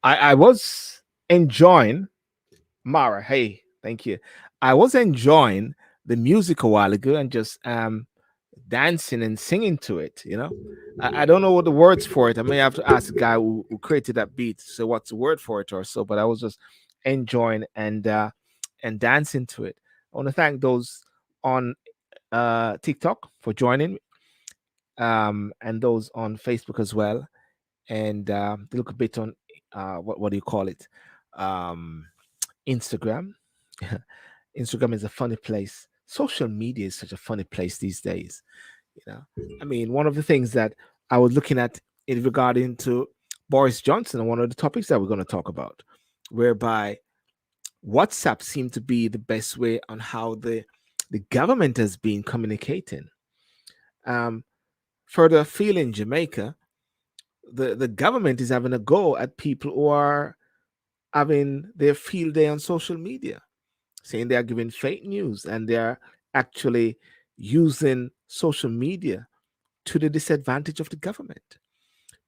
I was enjoying Mara. Hey, thank you. I was enjoying the music a while ago and just dancing and singing to it. I don't know what the words for it. I may have to ask the guy who created that beat. So what's the word for it or so? But I was just enjoying and dancing to it. I want to thank those on TikTok for joining, and those on Facebook as well, and look a bit on what do you call it, um, Instagram. Instagram is a funny place. Social media is such a funny place these days. I mean, one of the things that I was looking at in regarding to Boris Johnson, and one of the topics that we're going to talk about, whereby WhatsApp seemed to be the best way on how the government has been communicating. Um, Further afield in Jamaica, the government is having a go at people who are having their field day on social media, saying they are giving fake news and they are actually using social media to the disadvantage of the government.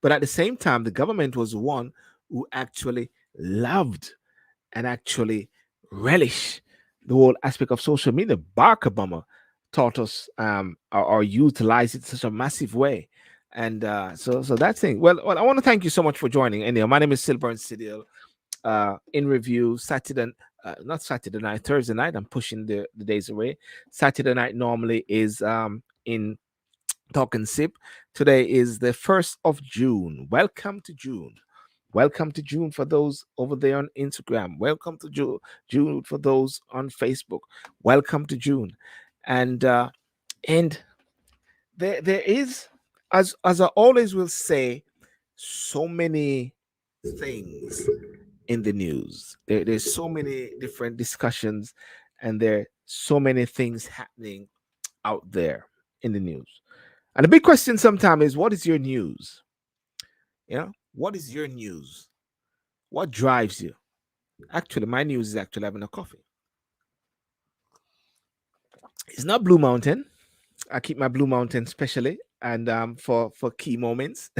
But at the same time, the government was the one who actually loved and actually relish the whole aspect of social media. Barack Obama taught us or utilized it in such a massive way. And so that thing. Well, I want to thank you so much for joining. Anyhow, my name is Sylbourne Sydial. In review, Saturday, not Saturday night, Thursday night. I'm pushing the days away. Saturday night normally is in Talk and Sip. Today is the 1st of June. Welcome to June. Welcome to June for those over there on Instagram. Welcome to June for those on Facebook. Welcome to June. And there is, as I always will say, so many things in the news. There's so many different discussions, and there are so many things happening out there in the news. And the big question sometimes is, what is your news? What is your news? What drives you? Actually, my news is actually having a coffee. It's not Blue Mountain. I keep my Blue Mountain specially, and for key moments.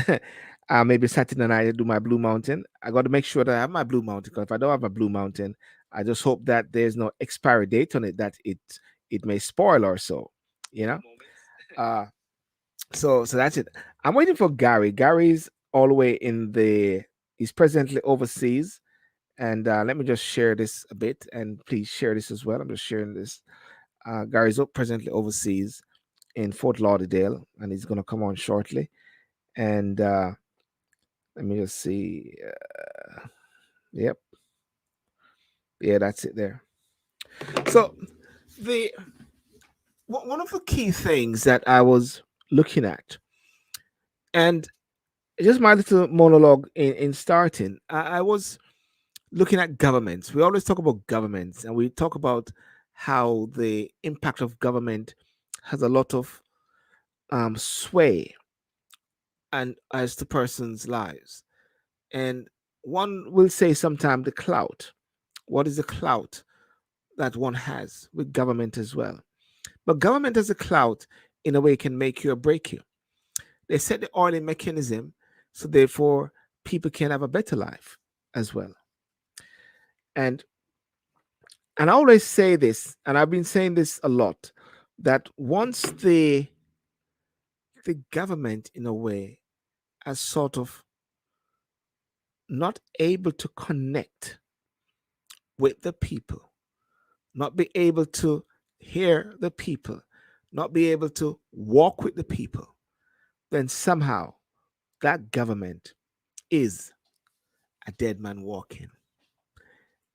Maybe Saturday night I do my Blue Mountain. I got to make sure that I have my Blue Mountain, because if I don't have a Blue Mountain, I just hope that there's no expiry date on it, that it may spoil or so. You know. So that's it. I'm waiting for Garry. Gary's all the way he's presently overseas. And let me just share this a bit, and please share this as well. I'm just sharing this. Gary's presently overseas in Fort Lauderdale, and he's going to come on shortly. And let me just see. Yep. Yeah, that's it there. So one of the key things that I was looking at, and just my little monologue in starting, I was looking at governments. We always talk about governments, and we talk about how the impact of government has a lot of sway and as to person's lives. And one will say sometimes the clout. What is the clout that one has with government as well? But government as a clout, in a way, can make you or break you. They set the oiling mechanism, so therefore people can have a better life as well. And I always say this, and I've been saying this a lot, that once the government, in a way, as sort of not able to connect with the people, not be able to hear the people, not be able to walk with the people, then somehow that government is a dead man walking.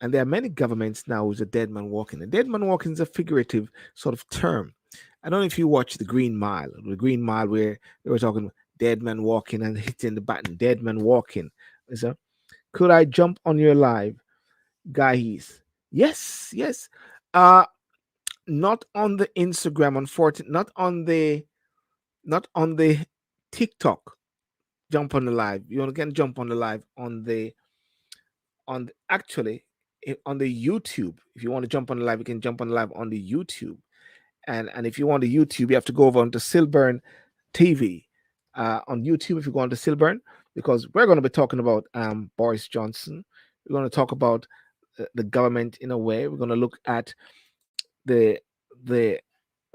And there are many governments now who's a dead man walking. A dead man walking is a figurative sort of term. I don't know if you watch the Green Mile, where they were talking dead man walking and hitting the button, dead man walking. So, could I jump on your live, guys? Yes, yes. Not on the Instagram, unfortunately, not on the TikTok. Jump on the live. You can jump on the live actually on the YouTube. If you want to jump on the live, you can jump on the live on the YouTube. And if you want the YouTube, you have to go over onto Sylbourne TV on YouTube. If you go on to Sylbourne, because we're going to be talking about Boris Johnson. We're going to talk about the government in a way. We're going to look at the the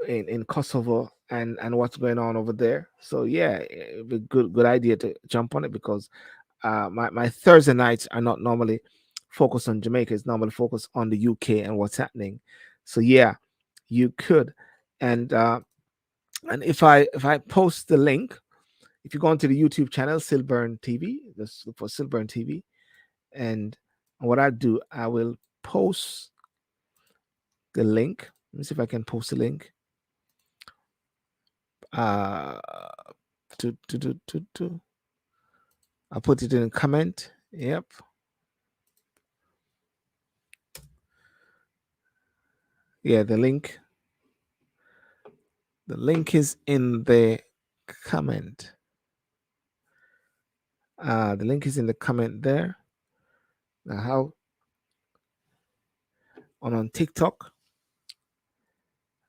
in Kosovo and what's going on over there. So yeah, it'd be good idea to jump on it, because my Thursday nights are not normally focused on Jamaica. It's normally focused on the UK and what's happening. So yeah, you could, and if I post the link, if you go onto the YouTube channel Sylbourne TV, just look for Sylbourne TV, and what I do, I will post the link. Let me see if I can post the link. Uh, to I'll put it in a comment. Yep. Yeah, the link. The link is in the comment. The link is in the comment there. Now, how on TikTok?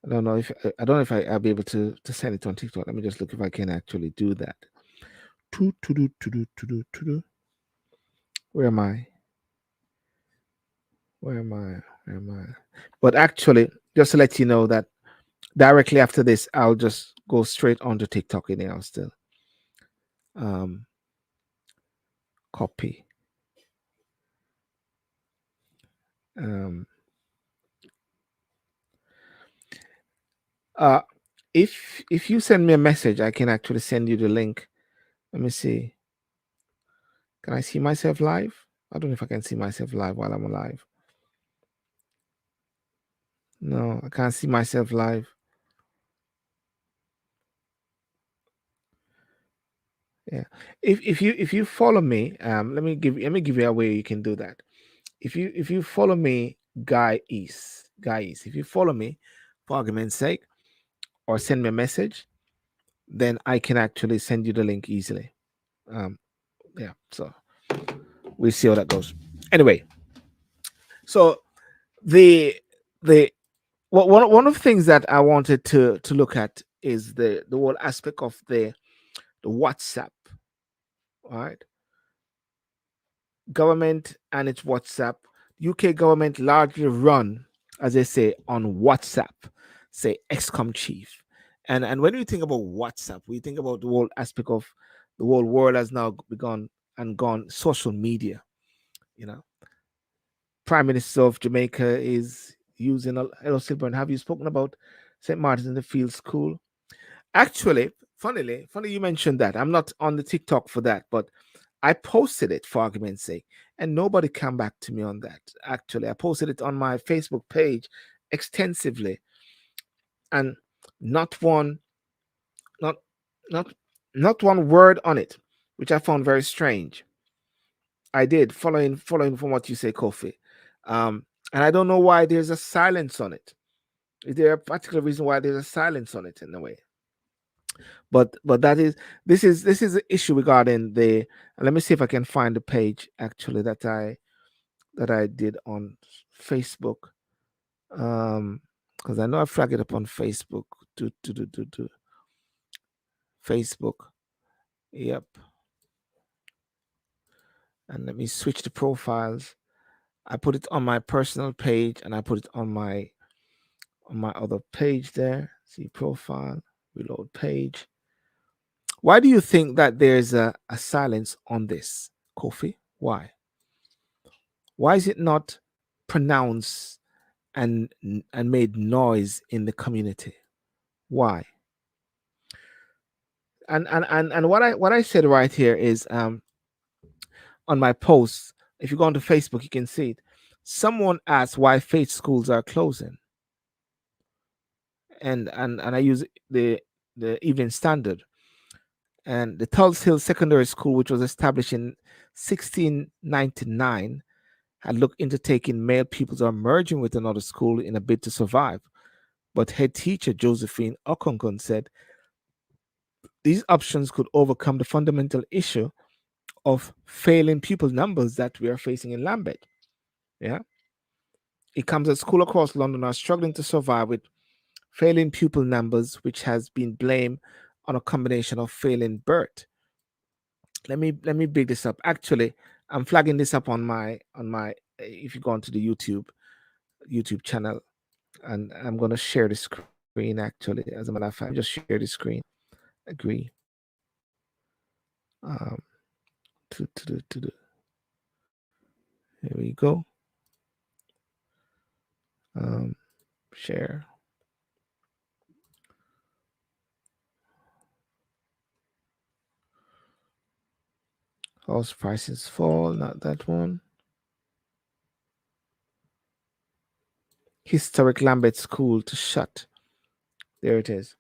I don't know if I'll be able to send it on TikTok. Let me just look if I can actually do that. Where am I? Where am I? Where am I? But actually, just to let you know that directly after this, I'll just go straight onto TikTok anyhow. Still, copy. Um, uh, if you send me a message, I can actually send you the link. Let me see. Can I see myself live? I don't know if I can see myself live while I'm alive. No, I can't see myself live. Yeah. If you follow me, let me give you a way you can do that. If you follow me, Guy East, if you follow me, for argument's sake, or send me a message, then I can actually send you the link easily. Yeah. So we'll see how that goes. Anyway, so the the one of the things that I wanted to look at is the whole aspect of the WhatsApp. All right, government and its WhatsApp. UK government largely run, as they say, on WhatsApp. Say excom chief, and when we think about WhatsApp, we think about the whole aspect of the whole world has now begun and gone social media. You know, Prime Minister of Jamaica is using a hello Sylbourne. Have you spoken about St. Martin's in the Field School? Actually, funny you mentioned that. I'm not on the TikTok for that, but I posted it for argument's sake, and nobody came back to me on that. Actually, I posted it on my Facebook page extensively, and not one, not not not one word on it, which I found very strange. I did following from what you say, Kofi, and I don't know why there's a silence on it. Is there a particular reason why there's a silence on it in a way? But that is this is an issue regarding the. Let me see if I can find the page actually that I did on Facebook. Because I know I flagged it up on Facebook. To Facebook. Yep. And let me switch the profiles. I put it on my personal page and I put it on my other page there. See profile, reload page. Why do you think that there's a silence on this, Kofi? Why? Why is it not pronounced and made noise in the community? Why? And what I said right here is on my post. If you go onto Facebook, you can see it. Someone asked why faith schools are closing, and I use the Evening Standard. And the Tulse Hill Secondary School, which was established in 1699, had looked into taking male pupils or merging with another school in a bid to survive. But head teacher Josephine Okonkon said these options could overcome the fundamental issue of failing pupil numbers that we are facing in Lambeth. Yeah. It comes as schools across London are struggling to survive with failing pupil numbers, which has been blamed on a combination of failing birth, Let me big this up. Actually, I'm flagging this up on my if you go onto the YouTube channel, and I'm gonna share the screen actually. As a matter of fact, let me just share the screen. Agree. Um to the here we go. Um Share. House prices fall, not that one. Historic Lambeth School to shut. There it is.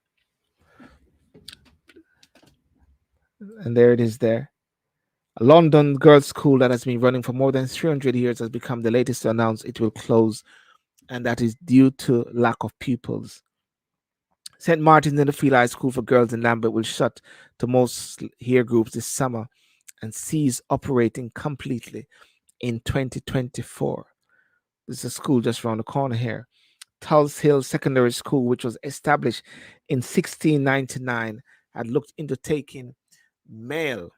And there it is there. A London girls' school that has been running for more than 300 years has become the latest to announce it will close, and that is due to lack of pupils. St. Martin's in the Field High School for Girls in Lambeth will shut to most year groups this summer and cease operating completely in 2024. This is a school just around the corner here. Tulse Hill Secondary School, which was established in 1699, had looked into taking male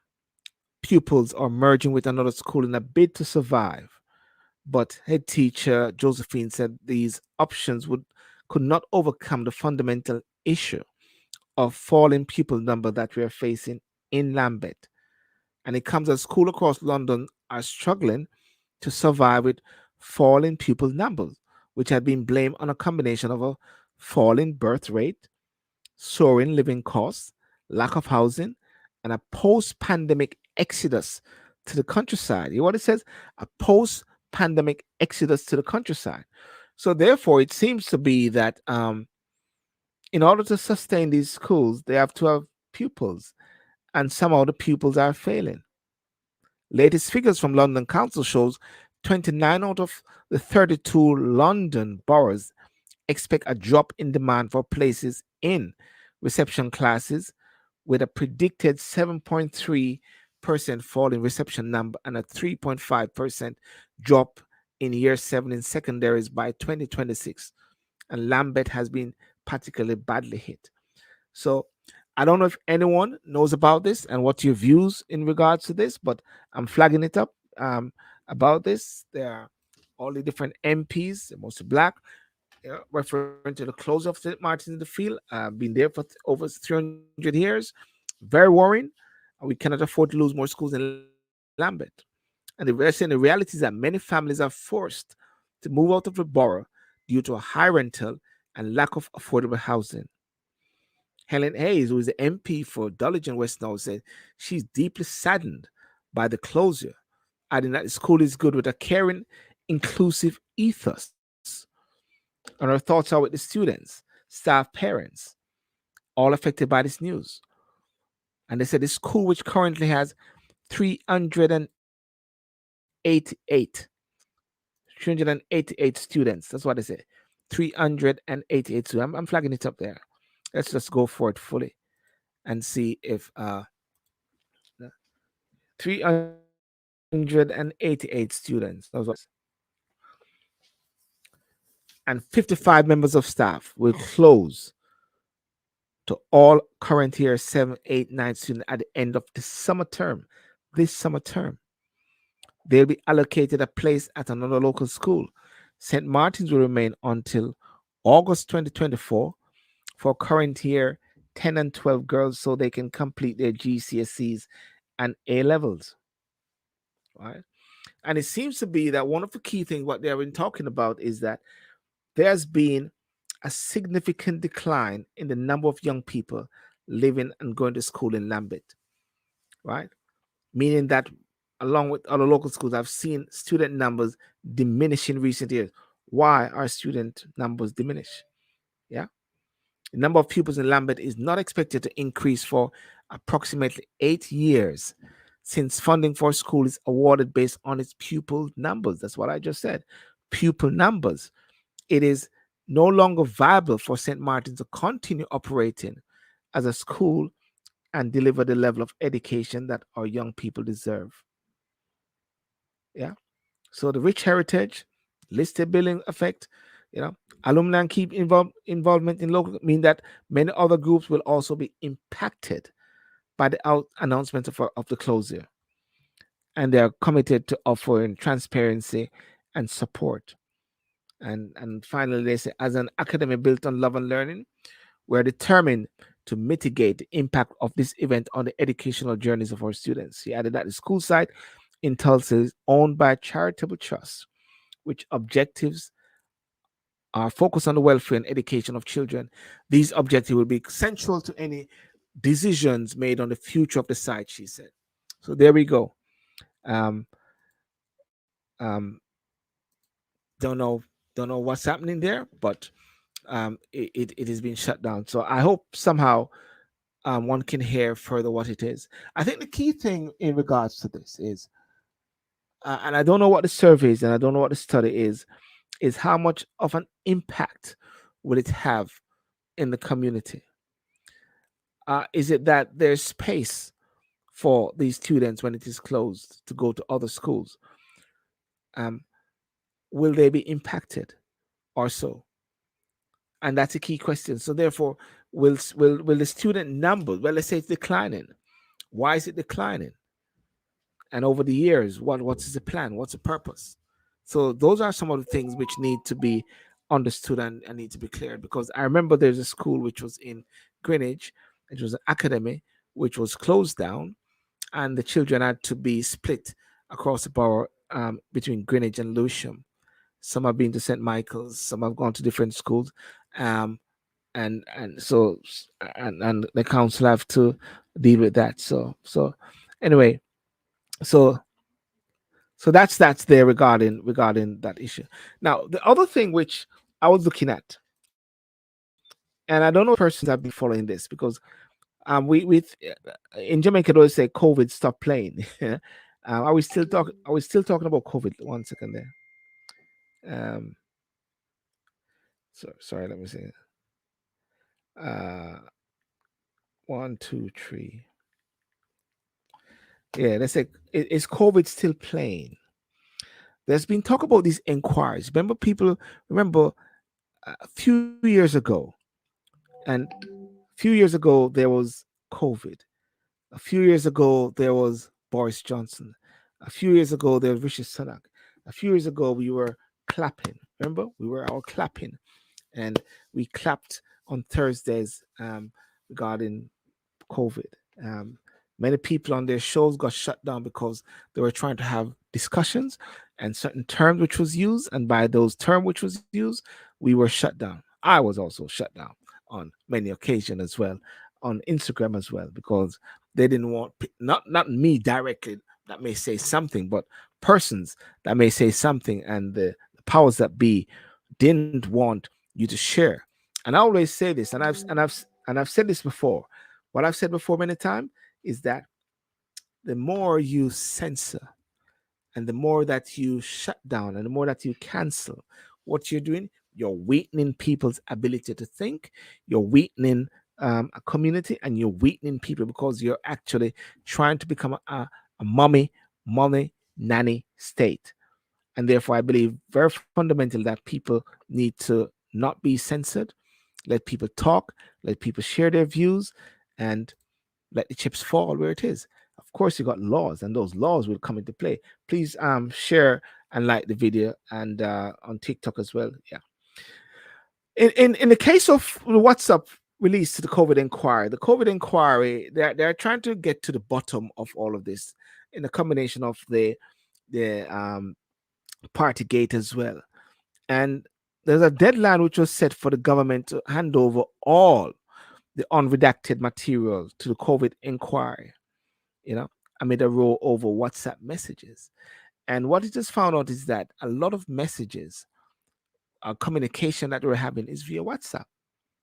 pupils or merging with another school in a bid to survive. But head teacher Josephine said these options could not overcome the fundamental issue of falling pupil number that we are facing in Lambeth. And it comes as schools across London are struggling to survive with falling pupil numbers, which had been blamed on a combination of a falling birth rate, soaring living costs, lack of housing, and a post pandemic exodus to the countryside. You know what it says? A post pandemic exodus to the countryside. So, therefore, it seems to be that in order to sustain these schools, they have to have pupils, and somehow the pupils are failing. Latest figures from London Council shows 29 out of the 32 London boroughs expect a drop in demand for places in reception classes, with a predicted 7.3% fall in reception number and a 3.5% drop in year 7 in secondaries by 2026. And Lambeth has been particularly badly hit. So I don't know if anyone knows about this and what your views in regards to this, but I'm flagging it up about this. There are all the different MPs, mostly black, referring to the close of St. Martin's in the field. Been there for over 300 years. Very worrying. We cannot afford to lose more schools in Lambeth. And the reality is that many families are forced to move out of the borough due to a high rental and lack of affordable housing. Helen Hayes, who is the MP for Dulwich and West North, said she's deeply saddened by the closure, adding that the school is good with a caring, inclusive ethos. And her thoughts are with the students, staff, parents, all affected by this news. And they said the school, which currently has 388, 388 students, that's what they say, 388 students. I'm flagging it up there. Let's just go for it fully and see if 388 students, that's what it says. And 55 members of staff will close to all current year 7, 8, 9 students at the end of the summer term. This summer term, they'll be allocated a place at another local school. St. Martin's will remain until August 2024 for current year 10 and 12 girls so they can complete their GCSEs and A levels. Right? And it seems to be that one of the key things what they've been talking about is that there's been a significant decline in the number of young people living and going to school in Lambeth, right? Meaning that along with other local schools, I've seen student numbers diminish in recent years. Why are student numbers diminish? Yeah. The number of pupils in Lambeth is not expected to increase for approximately 8 years since funding for school is awarded based on its pupil numbers. That's what I just said. Pupil numbers. It is no longer viable for St. Martin's to continue operating as a school and deliver the level of education that our young people deserve. Yeah. So the rich heritage, listed building effect, alumni keep involvement in local mean that many other groups will also be impacted by the announcement of the closure, and they are committed to offering transparency and support. And finally, they say, as an academy built on love and learning, we're determined to mitigate the impact of this event on the educational journeys of our students. He added that the school site in Tulsa is owned by a charitable trust, which objectives are focused on the welfare and education of children. These objectives will be central to any decisions made on the future of the site, she said. So there we go. Um, um, don't know what's happening there, but it has been shut down. So I hope somehow one can hear further what it is. I think the key thing in regards to this is, and I don't know what the survey is, and I don't know what the study is how much of an impact will it have in the community? Is it that there's space for these students when it is closed to go to other schools? Um, will they be impacted or so? And that's a key question. So therefore, will the student number, well, let's say it's declining. Why is it declining? And over the years, what's the plan? What's the purpose? So those are some of the things which need to be understood and need to be cleared. Because I remember there's a school which was in Greenwich, it was an academy which was closed down, and the children had to be split across the borough between Greenwich and Lewisham. Some have been to St. Michael's, some have gone to different schools, um, and so and the council have to deal with that. So anyway, so that's there regarding that issue. Now the other thing which I was looking at, and I don't know if persons have been following this, because we in Jamaica they always say COVID stop playing. Are we still talking about COVID? One second there. So sorry, let me see. uh 1 2 3. Yeah, let's say, is COVID still playing? There's been talk about these inquiries. Remember a few years ago, and a few years ago there was COVID. A few years ago there was Boris Johnson. A few years ago there was Rishi Sunak. A few years ago we were clapping. Remember, we were all clapping, and we clapped on Thursdays regarding COVID. Um, Many people on their shows got shut down because they were trying to have discussions and certain terms which was used, and by those terms which was used, we were shut down. I was also shut down on many occasions as well, on Instagram as well, because they didn't want, not me directly that may say something, but persons that may say something, and the powers that be didn't want you to share. And I always say this, and I've said this before. What I've said before many times is that the more you censor, and the more that you shut down, and the more that you cancel, what you're doing, you're weakening people's ability to think. You're weakening a community, and you're weakening people, because you're actually trying to become a mommy nanny state. And therefore, I believe very fundamental that people need to not be censored. Let people talk, let people share their views, and let the chips fall where it is. Of course, you got laws, and those laws will come into play. Please share and like the video, and on TikTok as well. Yeah. In the case of the WhatsApp release to the COVID inquiry, they're trying to get to the bottom of all of this, in a combination of the party gate as well. And there's a deadline which was set for the government to hand over all the unredacted material to the COVID inquiry, you know, amid a roll over WhatsApp messages. And what it just found out is that a lot of messages, communication that we're having, is via WhatsApp.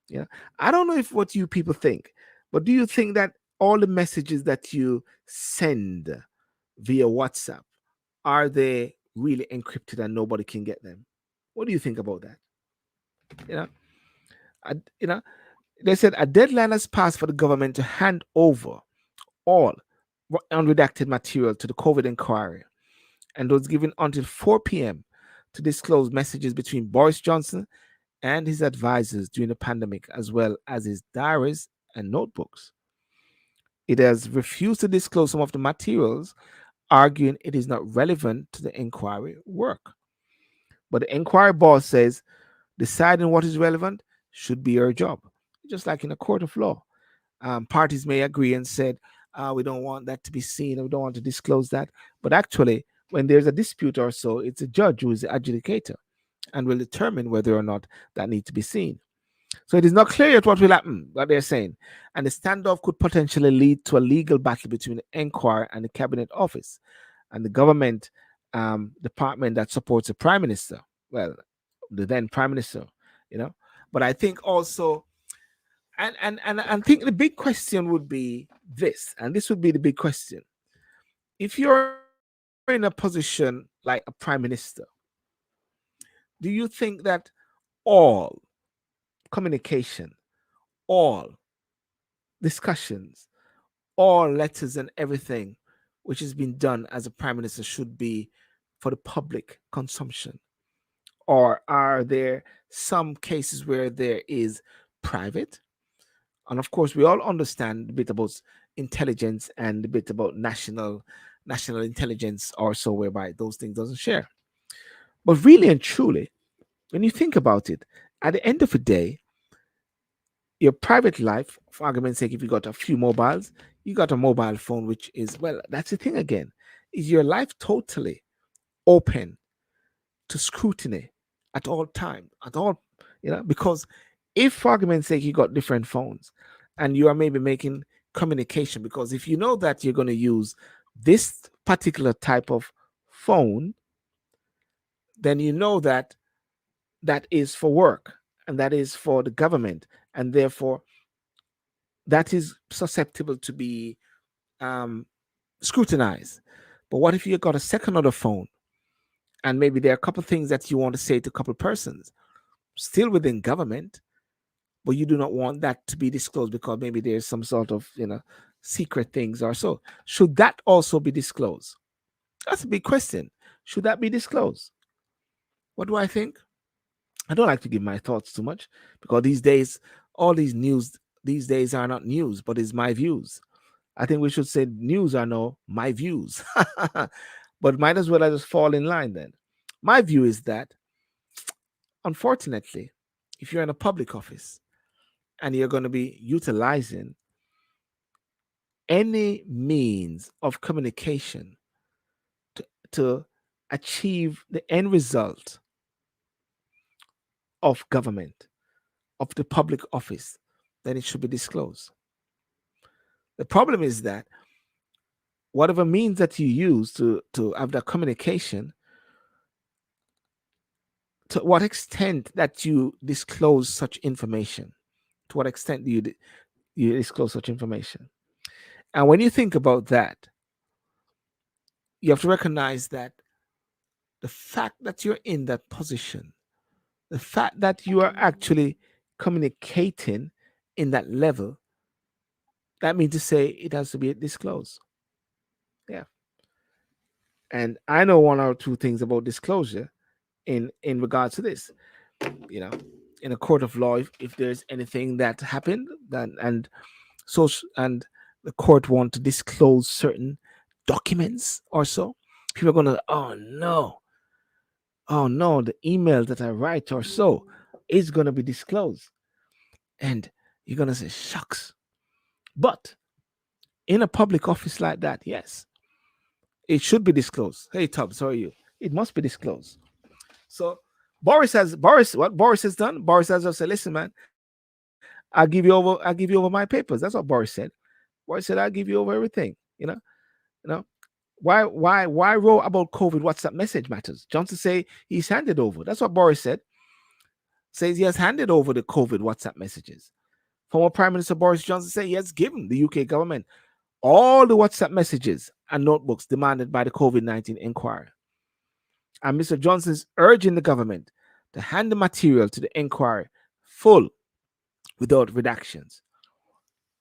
You know, I don't know if what you people think, but do you think that all the messages that you send via WhatsApp, are they really encrypted and nobody can get them? What do you think about that? You know, you know, they said a deadline has passed for the government to hand over all unredacted material to the COVID inquiry, and was given until 4 p.m. to disclose messages between Boris Johnson and his advisors during the pandemic, as well as his diaries and notebooks. It has refused to disclose some of the materials, arguing it is not relevant to the inquiry work. But the inquiry boss says deciding what is relevant should be your job, just like in a court of law. Parties may agree and said, we don't want that to be seen, or we don't want to disclose that. But actually, when there's a dispute or so, it's a judge who is the adjudicator and will determine whether or not that needs to be seen. So it is not clear yet what will happen, what they're saying. And the standoff could potentially lead to a legal battle between the Enquiry and the Cabinet Office and the government department that supports the Prime Minister. Well, the then Prime Minister, you know. But I think also, and I think the big question would be this, and this would be the big question. If you're in a position like a Prime Minister, do you think that all communication, all discussions, all letters and everything which has been done as a prime minister should be for the public consumption? Or are there some cases where there is private? And of course, we all understand a bit about intelligence and a bit about national intelligence or so, whereby those things doesn't share. But really and truly, when you think about it, at the end of the day, your private life, for argument's sake, if you got a few mobiles, you got a mobile phone, which is, well, that's the thing again. Is your life totally open to scrutiny at all time, at all, because if, for argument's sake, you got different phones and you are maybe making communication, because if you know that you're going to use this particular type of phone, then you know that that is for work and that is for the government, and therefore that is susceptible to be scrutinized. But what if you got a second other phone and maybe there are a couple of things that you want to say to a couple of persons, still within government, but you do not want that to be disclosed because maybe there's some sort of secret things or so? Should that also be disclosed? That's a big question. Should that be disclosed? What do I think? I don't like to give my thoughts too much, because these days, all these news these days are not news, but it's my views. I think we should say news are no my views. But might as well I just fall in line then. My view is that, unfortunately, if you're in a public office and you're going to be utilizing any means of communication to achieve the end result of government, of the public office, then it should be disclosed. The problem is that whatever means that you use to have that communication, to what extent that you disclose such information, to what extent do you disclose such information? And when you think about that, you have to recognize that the fact that you're in that position, the fact that you are actually communicating in that level, that means to say it has to be disclosed. Yeah. And I know one or two things about disclosure in regards to this. In a court of law, if there's anything that happened, then and the court want to disclose certain documents or so, people are gonna, oh no, the email that I write or so is gonna be disclosed. And you're gonna say, shucks. But in a public office like that, yes, it should be disclosed. Hey Tubbs, how are you? It must be disclosed. So what Boris has done, Boris has just said, listen, man, I'll give you over my papers. That's what Boris said. Boris said, I'll give you over everything. You know. Why row about COVID WhatsApp message matters? Johnson say he's handed over. That's what Boris said. Says he has handed over the COVID WhatsApp messages. Former Prime Minister Boris Johnson said he has given the UK government all the WhatsApp messages and notebooks demanded by the COVID-19 inquiry. And Mr. Johnson is urging the government to hand the material to the inquiry full, without redactions.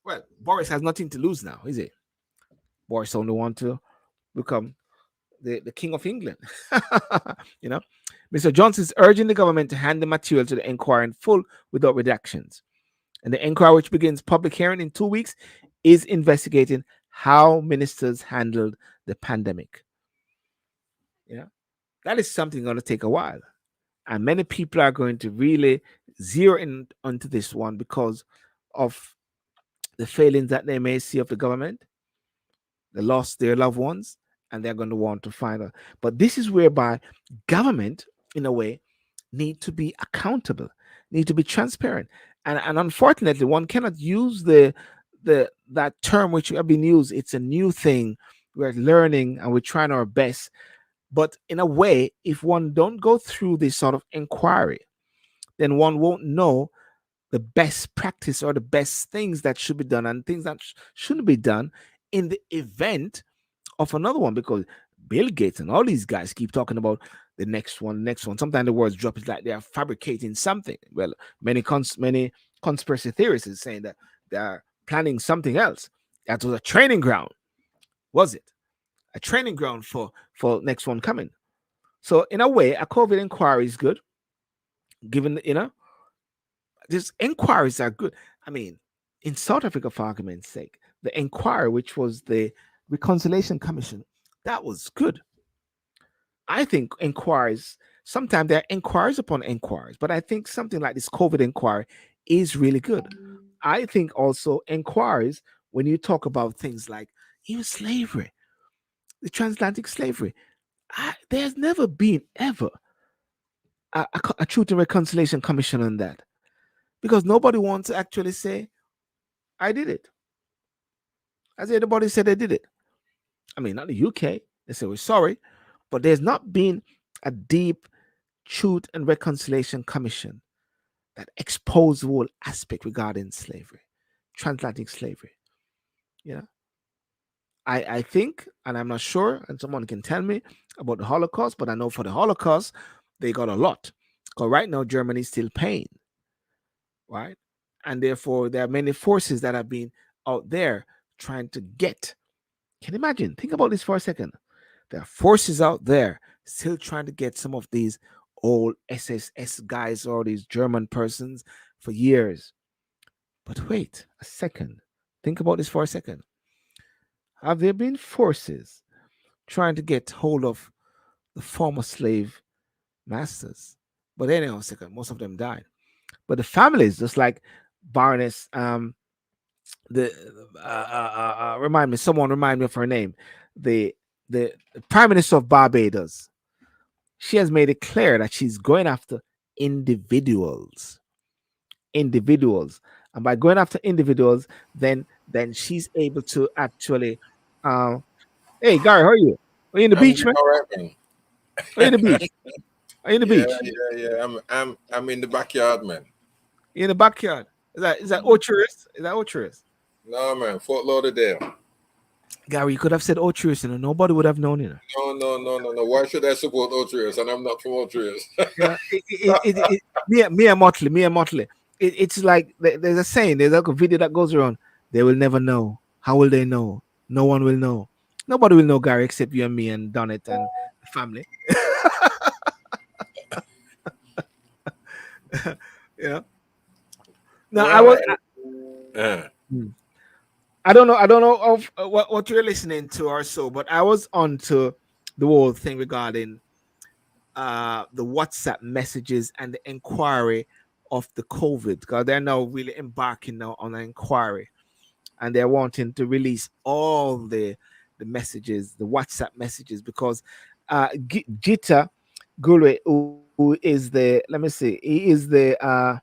Well, Boris has nothing to lose now, is it? Boris only wants to become the King of England. Mr. Johnson is urging the government to hand the material to the inquiry in full, without redactions. And the inquiry, which begins public hearing in 2 weeks, is investigating how ministers handled the pandemic. Yeah, that is something going to take a while. And many people are going to really zero in onto this one because of the failings that they may see of the government. They lost their loved ones, and they're going to want to find out. But this is whereby government, in a way, need to be accountable, need to be transparent. And unfortunately, one cannot use the that term which have been used. It's a new thing. We're learning and we're trying our best. But in a way, if one don't go through this sort of inquiry, then one won't know the best practice or the best things that should be done and things that shouldn't be done in the event of another one. Because Bill Gates and all these guys keep talking about the next one, next one. Sometimes the words drop. It's like they are fabricating something. Well, many conspiracy theorists is saying that they are planning something else. That was a training ground. Was it a training ground for next one coming? So in a way, a COVID inquiry is good. Given these inquiries are good. I mean, in South Africa, for argument's sake, the inquiry, which was the Reconciliation Commission, that was good. I think inquiries, sometimes there are inquiries upon inquiries, but I think something like this COVID inquiry is really good. I think also inquiries, when you talk about things like even slavery, the transatlantic slavery, there's never been ever a Truth and Reconciliation Commission on that, because nobody wants to actually say, I did it. As everybody said they did it. I mean, not the UK. They say we're sorry, but there's not been a deep Truth and Reconciliation Commission that exposed the whole aspect regarding slavery, transatlantic slavery. You know, I think, and I'm not sure, and someone can tell me about the Holocaust, but I know for the Holocaust, they got a lot. Because right now, Germany's still paying, right? And therefore, there are many forces that have been out there trying to get. Can you imagine? Think about this for a second. There are forces out there still trying to get some of these old SSS guys or these German persons for years. But wait a second. Think about this for a second. Have there been forces trying to get hold of the former slave masters? But anyhow, second, most of them died. But the families, just like Baroness, the someone remind me of her name, the the Prime Minister of Barbados. She has made it clear that she's going after individuals, individuals, and by going after individuals, then she's able to actually. Uh, hey, Gary, how are you? Are you in the I'm beach, doing man? all right, man. Are you in the beach? Are you in the Yeah, beach? yeah. I'm in the backyard, man. You in the backyard? Is that Mhm. Oturist? Is that Oturist? No, man. Fort Lauderdale. Gary, you could have said Oturist, nobody would have known, No. Why should I support Ultras? And I'm not from Ultras. Me and Motley. It's like there's a saying, there's like a video that goes around. They will never know. How will they know? No one will know. Nobody will know, Gary, except you and me and Donnet and the family. you know. Now I Well, was. uh, I don't know. I don't know of what you're listening to or so, but I was on to the whole thing regarding the WhatsApp messages and the inquiry of the COVID, because they're now really embarking now on an inquiry, and they're wanting to release all the messages, the WhatsApp messages, because Jita Gure, who is the, let me see, he is the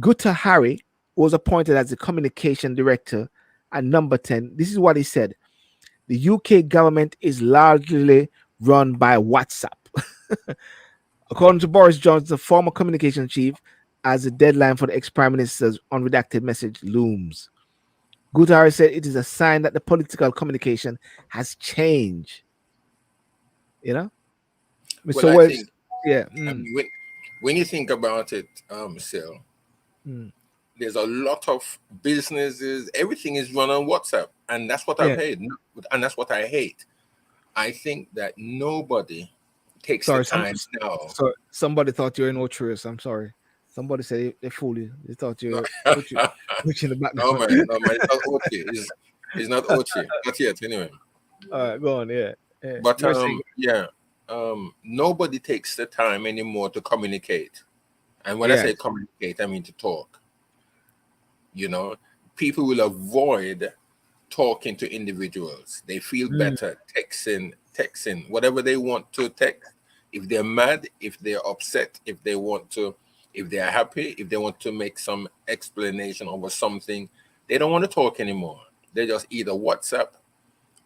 Gutta Hari, was appointed as the communication director at number 10. This is what he said: the UK government is largely run by WhatsApp. According to Boris Johnson, the former communication chief, as the deadline for the ex-prime minister's unredacted message looms. Gutierrez said it is a sign that the political communication has changed. You know, well, Mr. I Wells. think Yeah. I mean, when you think about it, Sil, Mm, there's a lot of businesses. Everything is run on WhatsApp, and that's what I've yeah. hate, and that's what I hate. I think that nobody takes the Sorry. time now. Somebody thought you were in Otrus. I'm sorry. Somebody said they fool you. They thought No, you're which in the no background. man, no man. It's not Ochi. It's not Ochi. Not yet, anyway. All right, go on. Yeah, yeah. But You're saying, yeah, nobody takes the time anymore to communicate. And when I say yes. communicate, I mean to talk. You know, people will avoid talking to individuals. They feel Mm, better texting, whatever they want to text. If they're mad, if they're upset, if they're happy, if they want to make some explanation over something, they don't want to talk anymore. They just either WhatsApp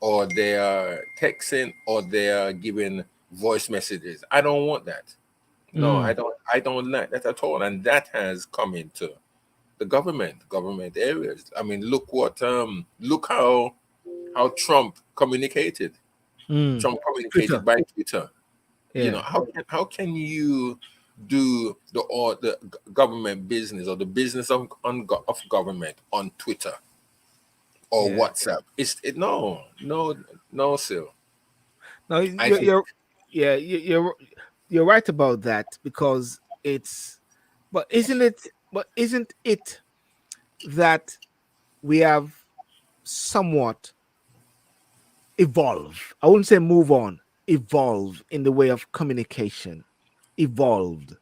or they are texting or they are giving voice messages. I don't want that. No, mm, I don't like that at all. And that has come into the government areas. I mean, look how Trump communicated. mm. Trump Twitter. communicated by Twitter. You know, Yeah, how can you do the government business or the business of government on Twitter or yeah. WhatsApp? No, sir. No, I think yeah, you're right about that because it's, but isn't it? But isn't it that we have somewhat evolved? I wouldn't say move on, evolve in the way of communication. Evolved.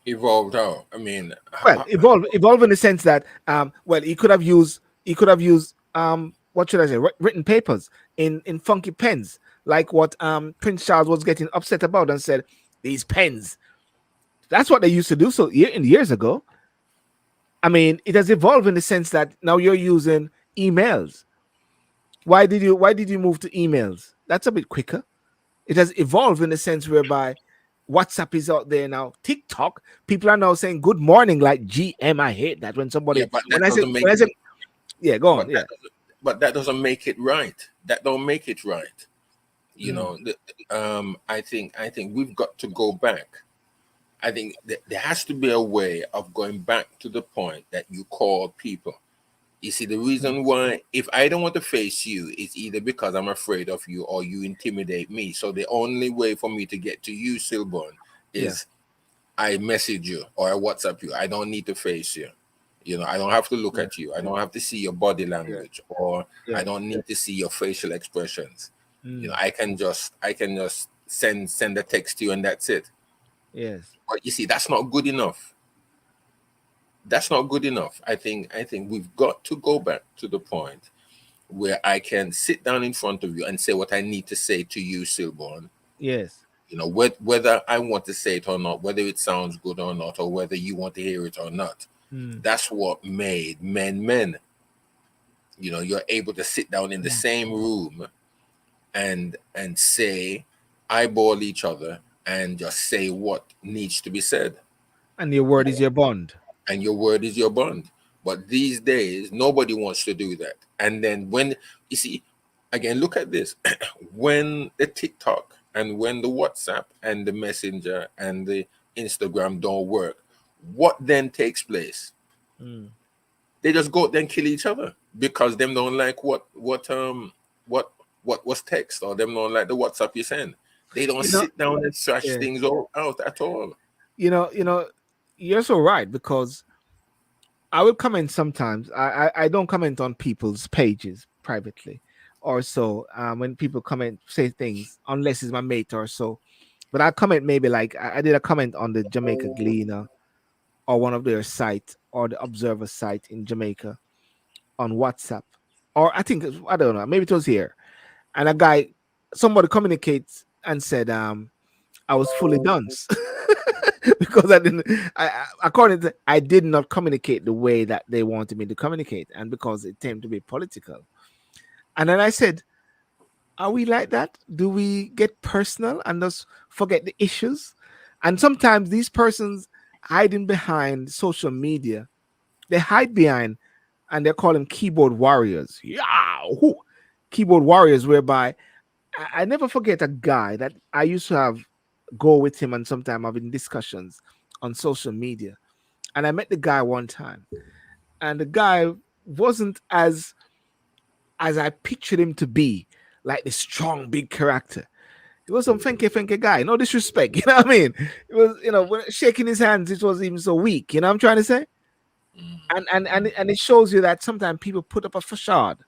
evolved out. I mean, Well, evolve in the sense that well, he could have used what should I say, written papers in funky pens, like what Prince Charles was getting upset about and said these pens. That's what they used to do so years ago. I mean, it has evolved in the sense that now you're using emails. Why did you move to emails? That's a bit quicker. It has evolved in the sense whereby WhatsApp is out there now. TikTok, people are now saying good morning like GM. I hate that when yeah, somebody but when that I say doesn't make when I say it. yeah, go on. But Yeah. that doesn't make it right. That don't make it right. You Mm, know, I think we've got to go back. I think there has to be a way of going back to the point that you call people. You see, the mm, reason why, if I don't want to face you, it's either because I'm afraid of you or you intimidate me. So the only way for me to get to you, Sylbourne, yeah. is I message you or I WhatsApp you. I don't need to face you. You know, I don't have to look Yeah. at you. I don't have to see your body Yeah. language, or I Yes. don't need to see your facial expressions. You know, Mm, I can just send a text to you and that's it. yes. But you see, that's not good enough. That's not good enough. I think we've got to go back to the point where I can sit down in front of you and say what I need to say to you, Sylbourne. Yes. You know, whether I want to say it or not, whether it sounds good or not, or whether you want to hear it or not. Mm, That's what made men men. You know, you're able to sit down in the mm. same room and say, eyeball each other and just say what needs to be said. And your word is your bond. And your word is your bond. But these days, nobody wants to do that. And then when you see, again, look at this: when the TikTok and when the WhatsApp and the Messenger and the Instagram don't work, what then takes place? Mm. They just go out there and kill each other because them don't like what was text, or them don't like the WhatsApp you send. They don't You know, sit down and thrash yeah. things all out at all. You know, you're so right because I will comment sometimes. I don't comment on people's pages privately or so. When people comment, say things, unless it's my mate or so. But I comment maybe like I did a comment on the Jamaica Gleaner or one of their sites or the Observer site in Jamaica on WhatsApp. Or I don't know, maybe it was here. And a guy, somebody communicates and said, I was fully done because I didn't. According to, I did not communicate the way that they wanted me to communicate, and because it tended to be political. And then I said, "Are we like that? Do we get personal and just forget the issues?" And sometimes these persons hiding behind social media, they hide behind, and they call them keyboard warriors. Yeah, whoo, keyboard warriors, whereby I never forget a guy that I used to have go with him and sometimes having discussions on social media. And I met the guy one time, and the guy wasn't as I pictured him to be, like the strong big character. He was some funky guy. No disrespect, you know what I mean? It was, when shaking his hands, it was even so weak. You know what I'm trying to say? And it shows you that sometimes people put up a facade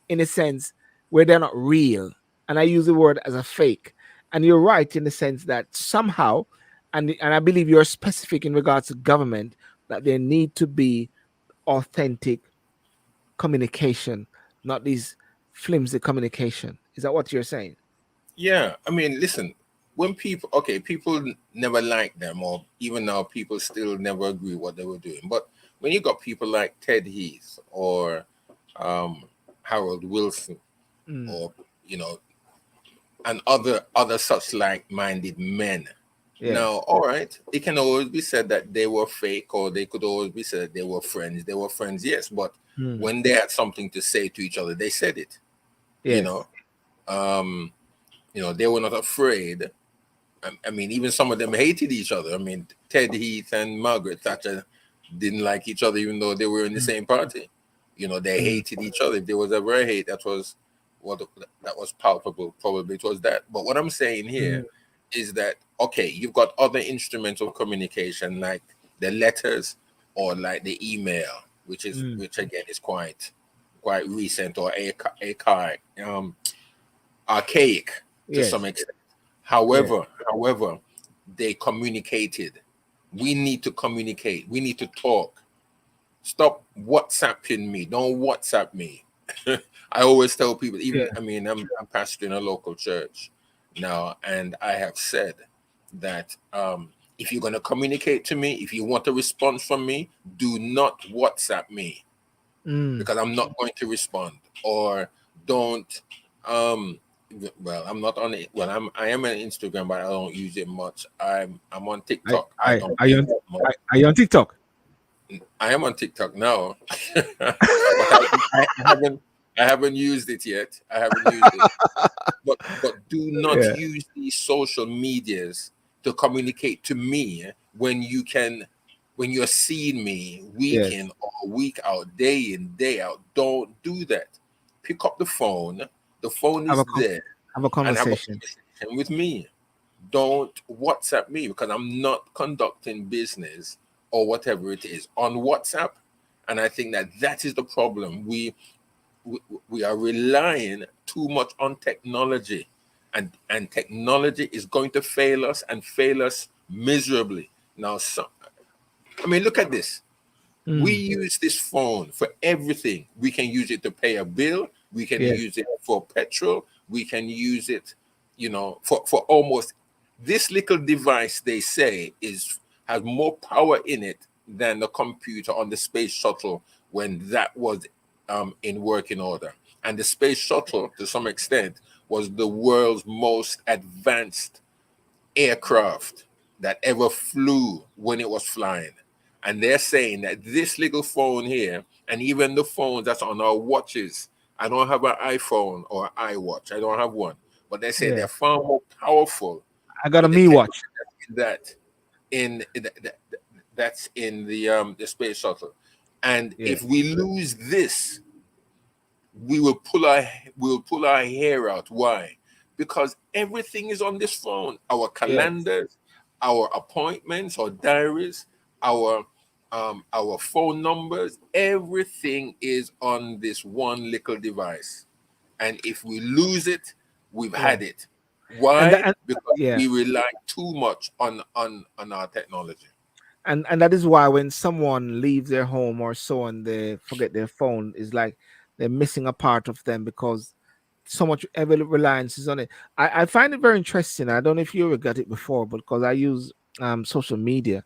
in a sense where they're not real. And I use the word as a fake. And you're right in the sense that somehow, and I believe you're specific in regards to government, that there need to be authentic communication, not these flimsy communication. Is that what you're saying? Yeah, I mean, listen, when people, okay, people never liked them, or even now, people still never agree what they were doing. But when you got people like Ted Heath or um, Harold Wilson, Mm, or you know, and other such like-minded men, yeah. now, all right, it can always be said that they were fake, or they could always be said that they were friends. They were friends, yes, but Mm, when they had something to say to each other, they said it. You yes. know, um, they were not afraid. I mean, even some of them hated each other. I mean, Ted Heath and Margaret Thatcher didn't like each other, even though they were in the Mm, same party. They mm, hated each other. If there was ever a hate, that was what that was palpable. Probably it was that. But what I'm saying here mm, is that okay, you've got other instruments of communication like the letters or like the email, mm, which again is quite recent or archaic to some yes. extent. Yes. However, they communicated. We need to communicate. We need to talk. Stop WhatsApping me. Don't WhatsApp me. I always tell people, even Yeah. I mean, I'm pastoring a local church now, and I have said that if you're going to communicate to me, if you want a response from me, do not WhatsApp me Mm, because I'm not going to respond. Or don't um well, I'm not on it. Well, I am on Instagram, but I don't use it much. I'm on TikTok. I don't are use you on, it much. are you on TikTok? I am on TikTok now, but I haven't used it yet. I haven't used it. But do not Yeah. use these social medias to communicate to me when you're seeing me week Yes. in or week out, day in, day out. Don't do that. Pick up the phone. The phone Have is a there, have a and have a conversation. conversation with me. Don't WhatsApp me because I'm not conducting business or whatever it is on WhatsApp. And I think that is the problem. We, we are relying too much on technology, and technology is going to fail us and fail us miserably. Now, I mean, look at this. We Mm, use this phone for everything. We can use it to pay a bill. We can yes. use it for petrol. We can use it, for almost this little device. They say has more power in it than the computer on the space shuttle when that was in working order. And the space shuttle, to some extent, was the world's most advanced aircraft that ever flew when it was flying. And they're saying that this little phone here, and even the phones that's on our watches, I don't have an iPhone or iWatch, I don't have one, but they say they're Yes. far more powerful I got a with the me technology watch. that's in the space shuttle. And Yeah. if we lose this, we will pull our hair out. Why? Because everything is on this phone. Our Yes. calendars, our appointments, our diaries, our phone numbers, everything is on this one little device. And if we lose it, we've Yeah. had it. And Why? that, and Because yeah. we rely too much on our technology. And that is why when someone leaves their home or so and they forget their phone, is like they're missing a part of them because so much every reliance is on it. I find it very interesting. I don't know if you ever got it before, but because I use social media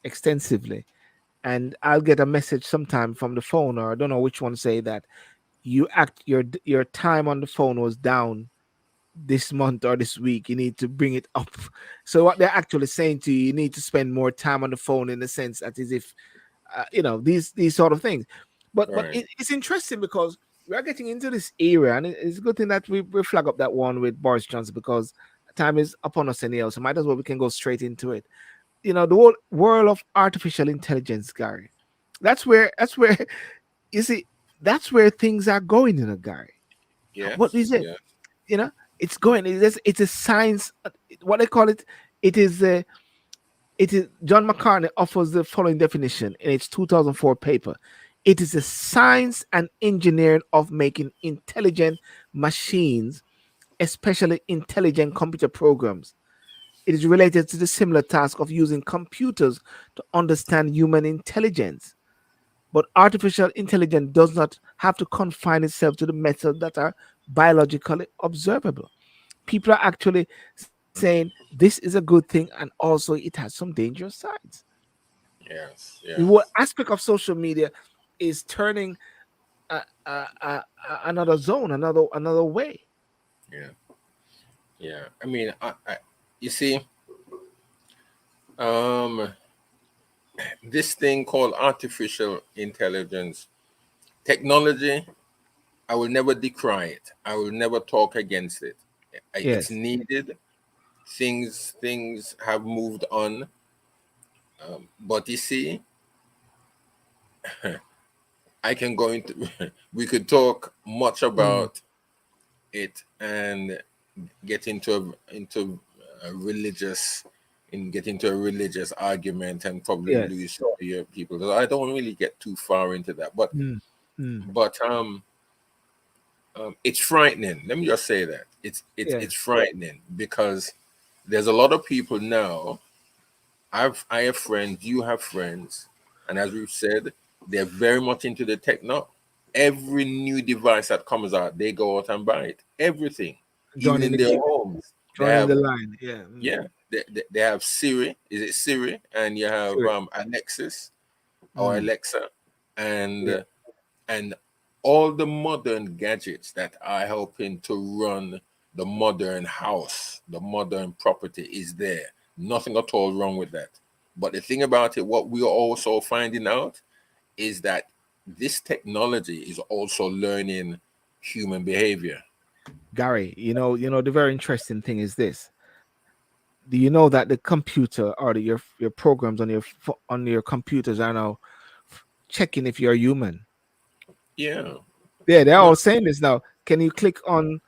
extensively, and I'll get a message sometime from the phone, or I don't know which one, say that your time on the phone was down this month or this week. You need to bring it up. So what they're actually saying to you, you need to spend more time on the phone, in the sense that, as if these sort of things. But Right. it's interesting because we are getting into this era, and it's a good thing that we flag up that one with Boris Johnson, because time is upon us anyhow. So might as well we can go straight into it. The whole world of artificial intelligence, Gary. That's where you see, that's where things are going, Gary. What Yes. is it? Yeah. You know, It's going. It's a science. What they call it. It is a. It is John McCartney offers the following definition in its 2004 paper. It is the science and engineering of making intelligent machines, especially intelligent computer programs. It is related to the similar task of using computers to understand human intelligence. But artificial intelligence does not have to confine itself to the methods that are biologically observable. People are actually saying this is a good thing and also it has some dangerous sides. Yes, The whole yes, aspect of social media is turning another zone, another way. yeah, yeah. I mean, you see, um, this thing called artificial intelligence technology, I will never decry it. I will never talk against it. It's Yes, needed. Things have moved on. But you see, I can go into. We could talk much mm, about it and get into a religious get into a religious argument and probably yes, lose some of your people. So I don't really get too far into that, but mm, mm, but it's frightening. Let me just say that it's yes. frightening because there's a lot of people now. I have friends, you have friends, and as we've said, they're very much into the techno. Every new device that comes out, they go out and buy it. Everything, even Joining in the their queue, homes, they joining have the line. Yeah, yeah, they have Siri. Is it Siri? And you have sure. Alexis or Mm, Alexa, yeah. and all the modern gadgets that are helping to run the modern house, the modern property is there. Nothing at all wrong with that. But the thing about it, what we are also finding out is that this technology is also learning human behavior. Gary, the very interesting thing is this. Do you know that the computer or your programs on on your computers are now checking if you're human? Yeah. Yeah, they're No. all saying this now. Can you click on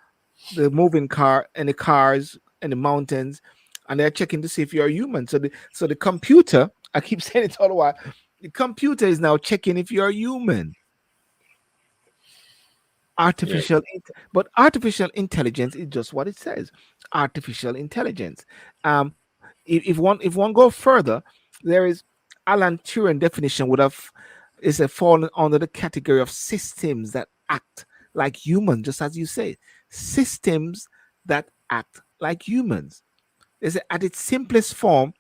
the moving car and the cars and the mountains, and they're checking to see if you're human? So the computer, I keep saying it all the while, the computer is now checking if you're human. Yeah. But artificial intelligence is just what it says. Artificial intelligence. If one go further, there is Alan Turing definition would have is a fallen under the category of systems that act like humans, just as you say, systems that act like humans. Is at its simplest form,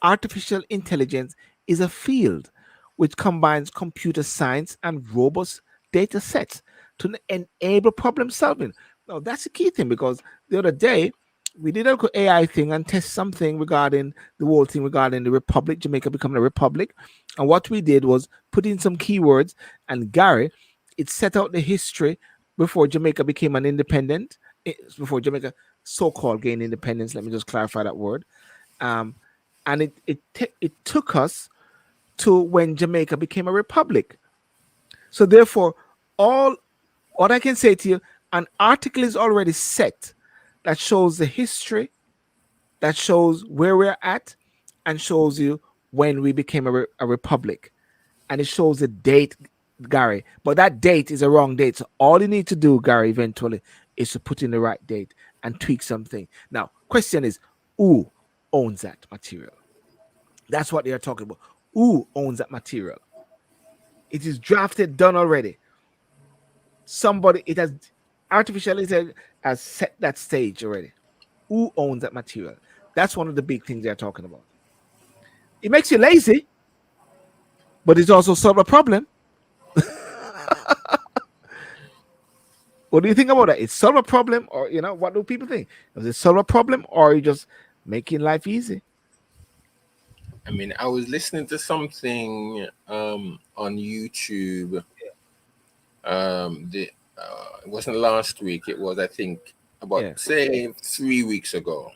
artificial intelligence is a field which combines computer science and robust data sets to enable problem solving. Now, that's the key thing because the other day we did a good AI thing and test something regarding the whole thing regarding the Republic, Jamaica becoming a republic. And what we did was put in some keywords, and Garry, it set out the history before Jamaica became an independent, before Jamaica so called gained independence. Let me just clarify that word. Um, and it took us to when Jamaica became a republic. So therefore, all what I can say to you, an article is already set that shows the history, that shows where we're at, and shows you when we became a republic, and it shows the date, Garry. But that date is a wrong date. So all you need to do, Garry, eventually, is to put in the right date and tweak something. Now, question is, who owns that material? That's what they are talking about. Who owns that material? It is drafted, done already. Somebody, it has artificial intelligence has set that stage already. Who owns that material? That's one of the big things they're talking about. It makes you lazy, but it's also solve a problem. What do you think about that? It solve a problem, or what do people think? Does it solve a problem, or are you just making life easy? I mean, I was listening to something on YouTube. The It wasn't last week. It was, I think, about Yeah. say 3 weeks ago.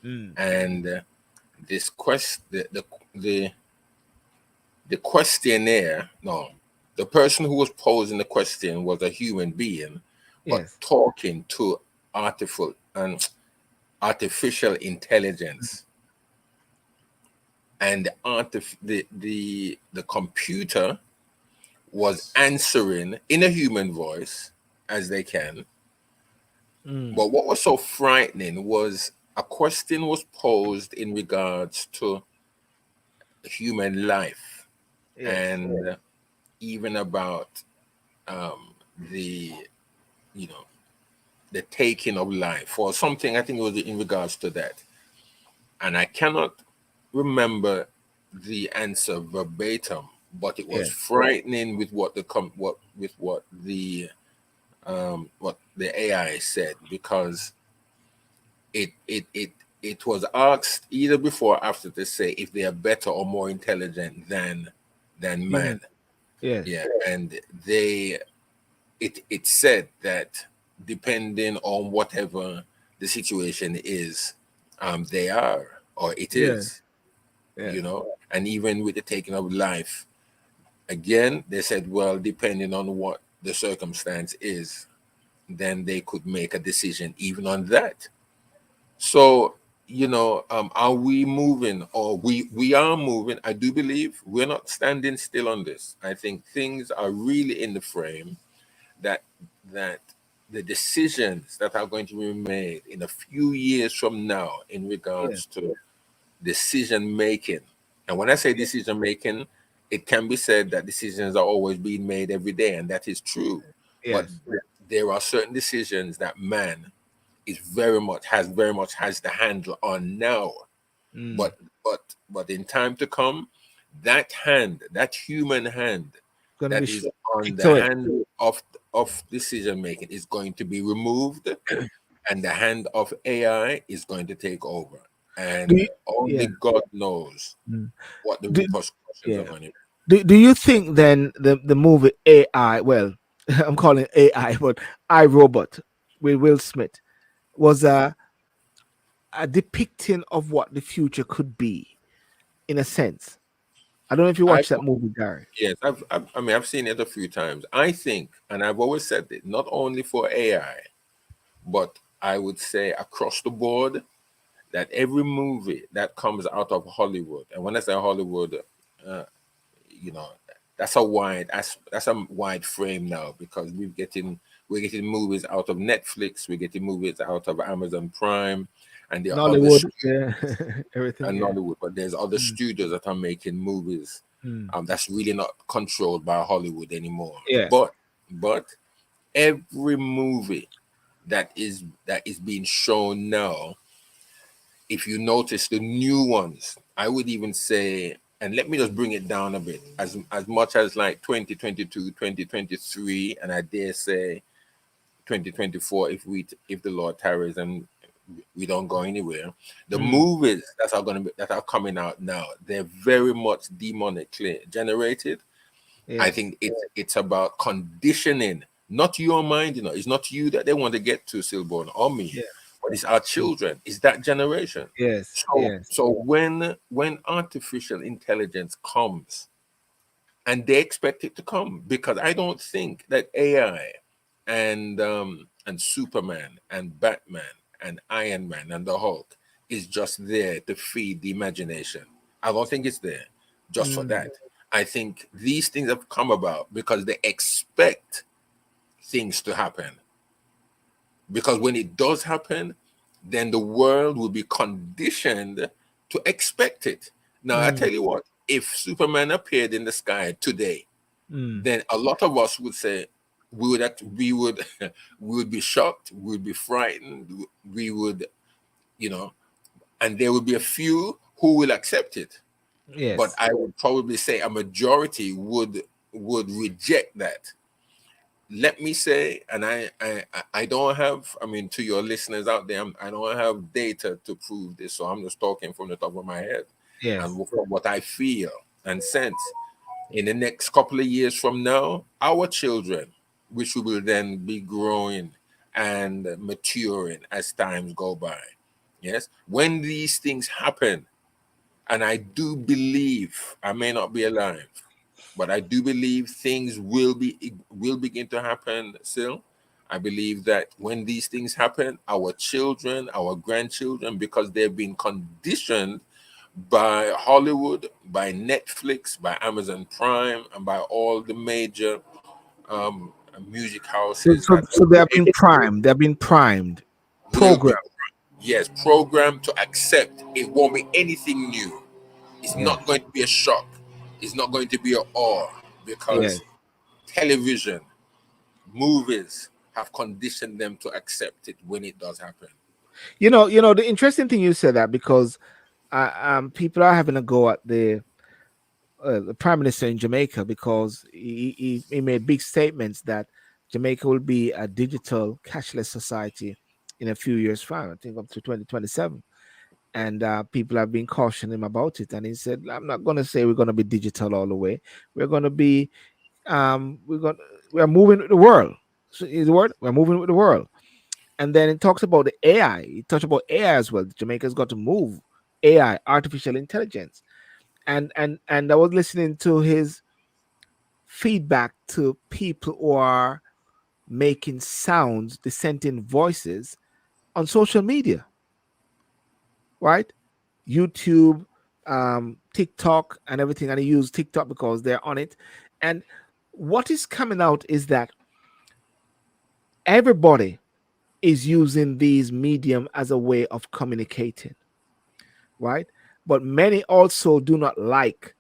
Mm. And this quest, the questionnaire, no, the person who was posing the question was a human being, but Yes. talking to artificial intelligence, and the computer was answering in a human voice as they can. Mm. But what was so frightening was a question was posed in regards to human life, Yes. and even about the you know the taking of life or something. I think it was in regards to that, and I cannot remember the answer verbatim, but it was Yeah. frightening with what the AI said, because it it it it was asked either before or after to say if they are better or more intelligent than man. Human. Yes. Yeah, and it said that depending on whatever the situation is, they are, or it Yeah. is, Yeah. and even with the taking of life, again, they said, well, depending on what the circumstance is, then they could make a decision even on that. So, are we moving, or we are moving? I do believe we're not standing still on this. I think things are really in the frame that that the decisions that are going to be made in a few years from now in Yeah. regards to decision making. And when I say decision making, it can be said that decisions are always being made every day, and that is true. But Yes. there are certain decisions that man is very much has the handle on now. Mm. But in time to come, that hand, that human hand Gonna be that is on stick the to it. hand of decision making is going to be removed, and the hand of AI is going to take over. Do And you, only yeah. God knows Mm. what the Do, repercussions are yeah. going to be. Do you think then the movie AI, well, I'm calling it AI, but I Robot with Will Smith was a depicting of what the future could be in a sense. I don't know if you I watched that movie, Garry. Yes, I mean, I've seen it a few times. I think, and I've always said it, not only for AI, but I would say across the board, that every movie that comes out of Hollywood, and when I say Hollywood, uh, you know, that's a wide frame now, because we're getting movies out of Netflix, we're getting movies out of Amazon Prime, and there are other Nollywood, yeah, everything, and yeah. Nollywood, but there's other Mm, studios that are making movies mm. that's really not controlled by Hollywood anymore. Yeah. But every movie that is being shown now, if you notice the new ones, I would even say, and let me just bring it down a bit, as much as like 2022, 2023, and I dare say 2024, if the Lord tarries and we don't go anywhere. The Mm. movies that are coming out now, they're very much demonically generated. I Yes. think it's about conditioning, not your mind. It's not you that they want to get to, Sylbourne, or me, Yeah. but it's our children. It's that generation. Yes. So Yes. so when artificial intelligence comes, and they expect it to come, because I don't think that AI and Superman and Batman and Iron Man and the Hulk is just there to feed the imagination. I don't think it's there just for Mm. that. I think these things have come about because they expect things to happen. Because when it does happen, then the world will be conditioned to expect it. Now, I tell Mm. you what, if Superman appeared in the sky today, Mm. then a lot of us would say we would we would be shocked, we would be frightened, we would, you know, and there would be a few who will accept it. But Yes. I would probably say a majority would reject that. Let me say, and I don't have, I mean, to your listeners out there, I don't have data to prove this, so I'm just talking from the top of my head and Yes. from what I feel and sense. In the next couple of years from now, our children, which we will then be growing and maturing as times go by, yes, when these things happen, and I do believe, I may not be alive, but I do believe things will begin to happen still. I believe that when these things happen, our children, our grandchildren, because they've been conditioned by Hollywood, by Netflix, by Amazon Prime, and by all the major um, music So, houses so, that so they have been primed. They have been primed, will programmed. be, yes, programmed to accept it won't be anything new. It's Yes, not going to be a shock. It's not going to be an awe yes. because television, movies have conditioned them to accept it when it does happen. The interesting thing you said that because people are having a go at the prime minister in Jamaica because he made big statements that Jamaica will be a digital cashless society in a few years time. I think up to 2027. And people have been cautioning him about it. And he said, "I'm not going to say we're going to be digital all the way. We're going to be we're moving with the world. So is the word we're moving with the world." And then it talks about the AI. He touched about AI as well. Jamaica's got to move AI, artificial intelligence. And I was listening to his feedback to people who are making sounds, dissenting voices on social media, right? YouTube, TikTok, and everything. And I use TikTok because they're on it. And what is coming out is that everybody is using these medium as a way of communicating, right? But many also do not like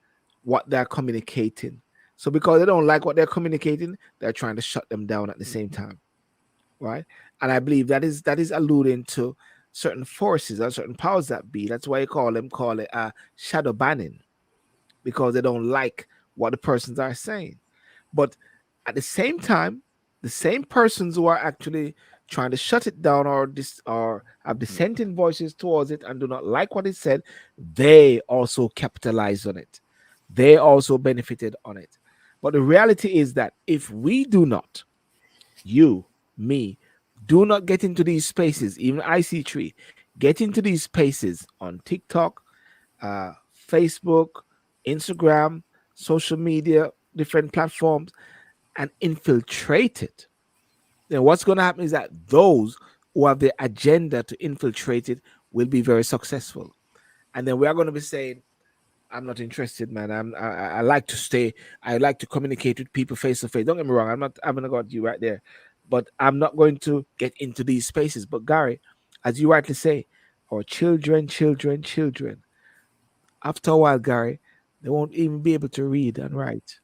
what they're communicating. So because they don't like what they're communicating, they're trying to shut them down at the same time, right? And I believe that is alluding to certain forces or certain powers that be. That's why you call it shadow banning because they don't like what the persons are saying. But at the same time, the same persons who are actually trying to shut it down or have dissenting voices towards it and do not like what it said, they also capitalize on it. They also benefited on it. But the reality is that if we do not, you, me, do not get into these spaces, even IC3, get into these spaces on TikTok, uh, Facebook, Instagram, social media, different platforms, and infiltrate it, then what's going to happen is that those who have the agenda to infiltrate it will be very successful. And then we are going to be saying, I'm not interested, man. I like to stay. I like to communicate with people face to face. Don't get me wrong. I'm not having a got you right there, but I'm not going to get into these spaces. But Gary, as you rightly say, our children. After a while, Gary, they won't even be able to read and write.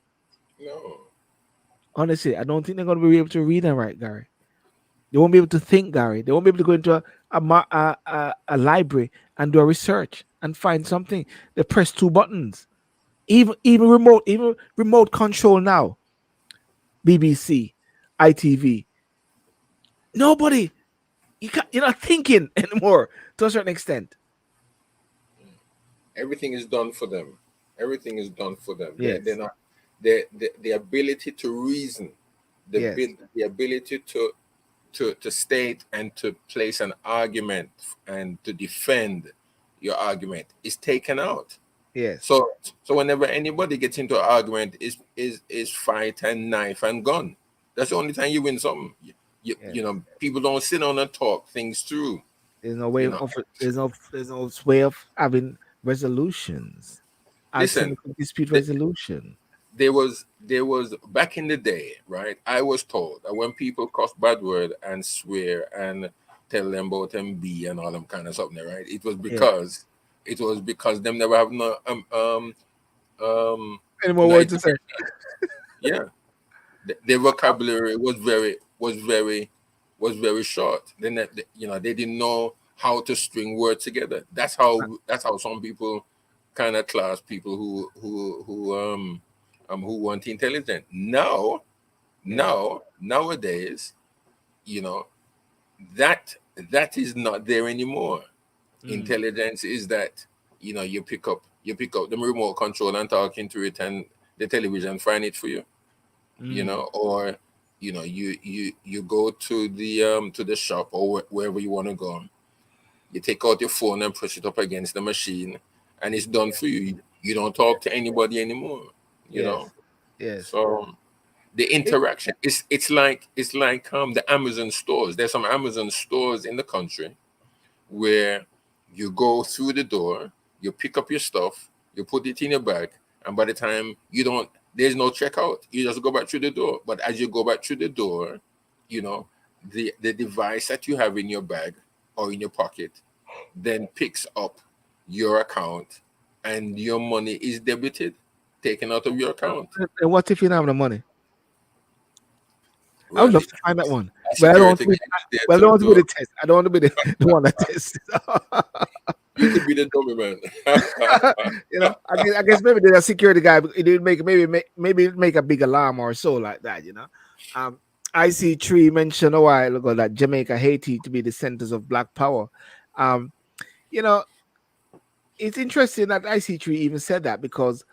No, Honestly, I don't think they're going to be able to read and write, Gary. They won't be able to think, Gary. They won't be able to go into a library and do a research and find something. They press two buttons. Even remote control now. BBC, ITV. Nobody. You're not thinking anymore to a certain extent. everything is done for them. Everything is done for them. They're Yes. not the ability to reason, Yes. the ability to state and to place an argument and to defend your argument is taken out. Yes. So whenever anybody gets into an argument, is fight and knife and gun. That's the only time you win something. Yes. People don't sit down and talk things through. There's no way You of know, there's no way of having resolutions. listen, Alternative dispute th- resolution. there was back in the day, right? I was told that when people cuss bad word and swear and tell them about them be and all them kind of something, right? Yeah. It was because them never have Any more no words to say? education. Yeah, their vocabulary was very short. Then they didn't know how to string words together. That's how some people kind of class people who weren't intelligent. Yeah. Nowadays, you know that that is not there anymore. Mm, Intelligence is that you pick up the remote control and talking to it, and the television find it for you, mm. or you go to the shop or wherever you want to go. You take out your phone and push it up against the machine, and it's done Yeah. for you. You don't talk to anybody anymore. you know Yes. Yes. so The interaction. It's like the Amazon stores. There's some Amazon stores in the country where you go through the door, you pick up your stuff, you put it in your bag, and by the time you don't, there's no checkout. You just go back through the door. But as you go back through the door, you know, the device that you have in your bag or in your pocket then picks up your account, and your money is debited, taken out of your account. And what if you don't have the money? I Well, would love to find that one. a But I don't want security to be. guard is there Well, I don't want to be to the test. I don't want to be the one that tests. you could be the dummy man. I guess maybe there's a security guy. It did maybe make a big alarm or so like that. Um, I see Tree mentioned a while ago that Jamaica, Haiti to be the centers of Black Power. Um, you know, it's interesting that IC3 even said that because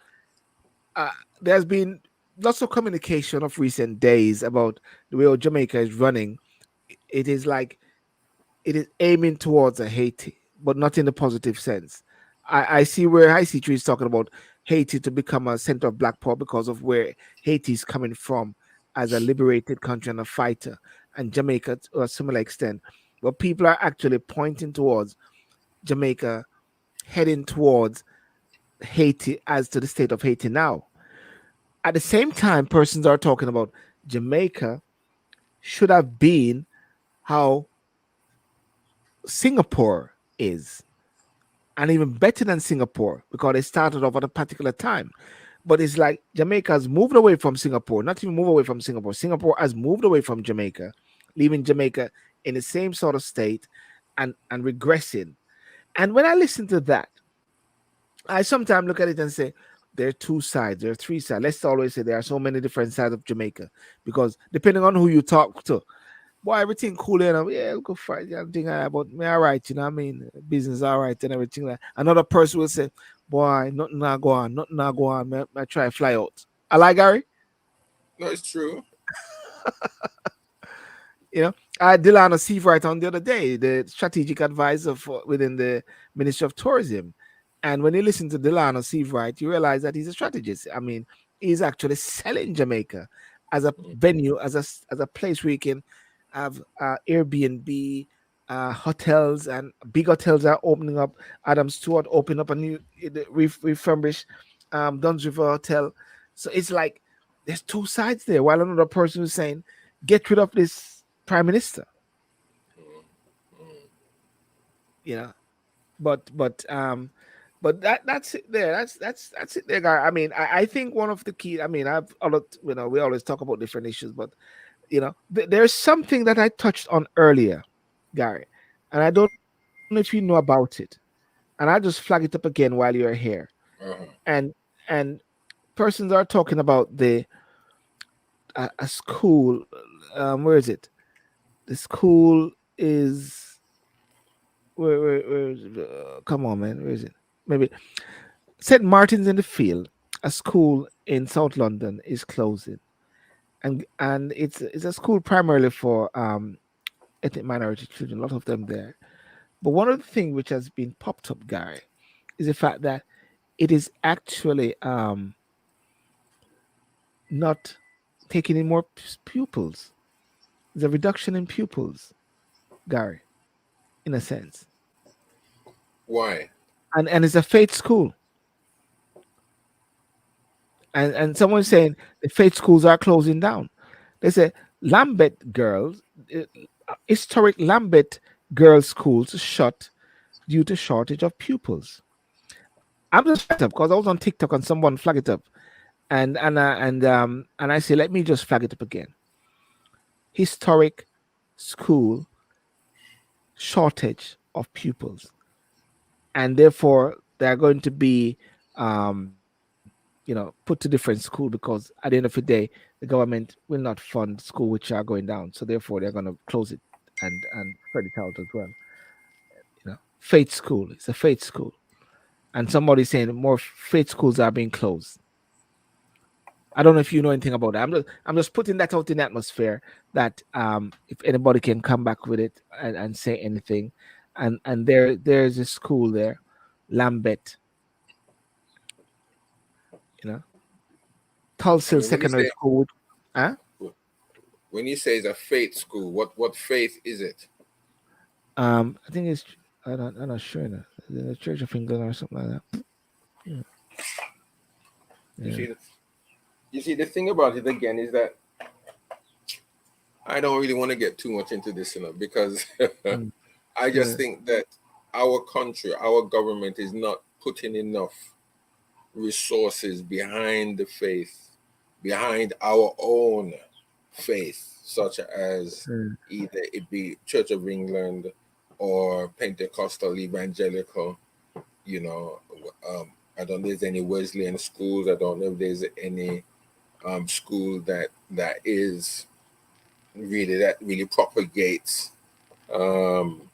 uh, there's been lots of communication of recent days about the way Jamaica is running. It is like it is aiming towards a Haiti, but not in the positive sense. I see where IC3 is talking about Haiti to become a center of Black power because of where Haiti is coming from as a liberated country and a fighter, and Jamaica to a similar extent. But people are actually pointing towards Jamaica heading towards Haiti as to the state of Haiti now. At the same time, persons are talking about Jamaica should have been how Singapore is, and even better than Singapore because they started off at a particular time. But it's like Jamaica has moved away from Singapore, not even move away from Singapore. Singapore has moved away from Jamaica, leaving Jamaica in the same sort of state and regressing. And when I listen to that, I sometimes look at it and say, there are two sides, there are three sides. Let's always say there are so many different sides of Jamaica because depending on who you talk to, boy, everything cool, yeah, go fight, yeah, thing like that, but me all right, I mean, business all right and everything like. Another person will say, boy, nothing not go on, nothing not go on. I try fly out. I like Gary. No, it's true. I had Delano Seavright on the other day, the strategic advisor within the Ministry of Tourism. And when you listen to Delano Seavright, you realize that he's a strategist. I mean, he's actually selling Jamaica as a venue, as a place where you can have Airbnb, hotels, and big hotels are opening up. Adam Stewart opened up a new refurbished Duns River Hotel. So it's like there's two sides there. While another person is saying, get rid of this prime minister. You know, but that's it there. That's it there, guy. I mean, I think one of the key. I mean, we always talk about different issues, but there's something that I touched on earlier, Gary, and I don't know if you know about it, and I'll just flag it up again while you're here. Uh-huh. And persons are talking about a school. Where is it? The school is where is it? Come on, man. Where is it? Maybe St. Martin's in the Field, a school in South London, is closing, and it's a school primarily for ethnic minority children. A lot of them there. But one of the things which has been popped up, Gary, is the fact that it is actually not taking in more pupils. There's a reduction in pupils, Gary, in a sense, Why? and it's a faith school. And someone's saying the faith schools are closing down. They say Lambeth girls, historic Lambeth girls' schools shut due to shortage of pupils. I'm just flagged up because I was on TikTok and someone flagged it up, and I say let me just flag it up again. Historic school shortage of pupils, and therefore they are going to be put to different school because at the end of the day, the government will not fund school which are going down. So therefore, they're going to close it and spread it out as well. Faith school. It's a faith school, and somebody's saying more faith schools are being closed. I don't know if you know anything about that. I'm just putting that out in the atmosphere that if anybody can come back with it and say anything, and there's a school there, Lambeth, you know, I Tulsa mean, when you Secondary say School. Huh? When you say it's a faith school, what faith is it? I think it's I'm not sure now. The Church of England or something like that. Yeah. You Yeah. see, you see, the thing about it again is that I don't really want to get too much into this, because Mm. I just Yeah. think that our country, our government is not putting enough resources behind the faith, behind our own faith, such as Mm. either it be Church of England or Pentecostal evangelical. You know, I don't know if there's any Wesleyan schools. I don't know if there's any school that is really propagates um,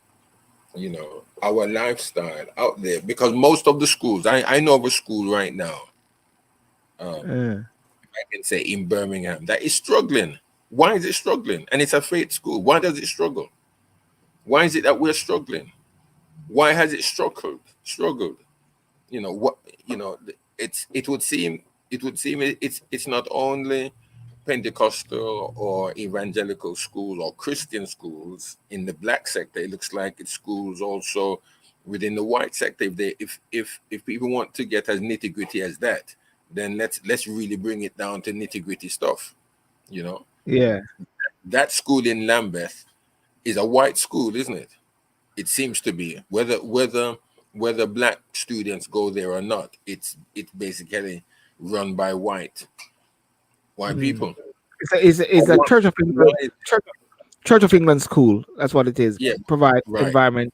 our lifestyle out there, because most of the schools I know of a school right now, um, Yeah. I can say in Birmingham, that is struggling. Why is it struggling? And it's a faith school. Why does it struggle? Why is it that we're struggling? Why has it struggled? What it would seem it's not only Pentecostal or evangelical schools or Christian schools in the black sector. It looks like it's schools also within the white sector. If people want to get as nitty gritty as that, then let's really bring it down to nitty gritty stuff. You know, Yeah. that school in Lambeth is a white school, isn't it? It seems to be, whether black students go there or not. It's basically run by white Mm. people. It's But a what, Church of why England is, Church of England school. That's what it is. yeah, Provide right. environment.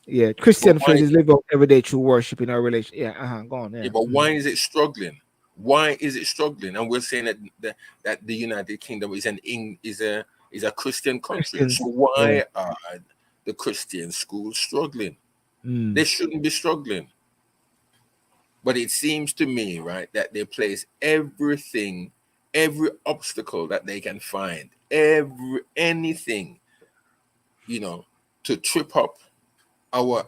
Yeah. But Christian faith why is live out every day through worship in our relation. Yeah. Go on. yeah, Yeah. but Mm. why is it struggling? Why is it struggling? And we're saying that the United Kingdom is a Christian country. Christians. So Yeah. why are the Christian schools struggling? They Mm. shouldn't be struggling. But it seems to me, right, that they place every obstacle that they can find, anything, you know, to trip up our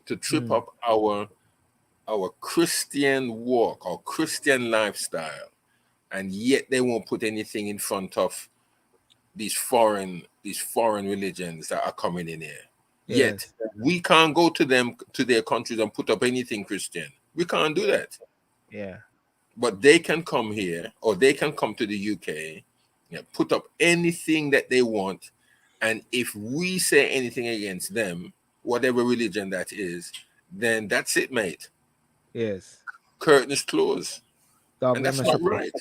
to trip Mm. up our Christian walk, our Christian lifestyle, and yet they won't put anything in front of these foreign religions that are coming in here. Yet Yes. we can't go to their countries and put up anything Christian. We can't do Yeah. that. Yeah. But they can come here, or they can come to the UK, put up anything that they want, and if we say anything against them, whatever religion that is, then that's it, mate. Yes. Curtains closed, Dog and them that's a not shop. right.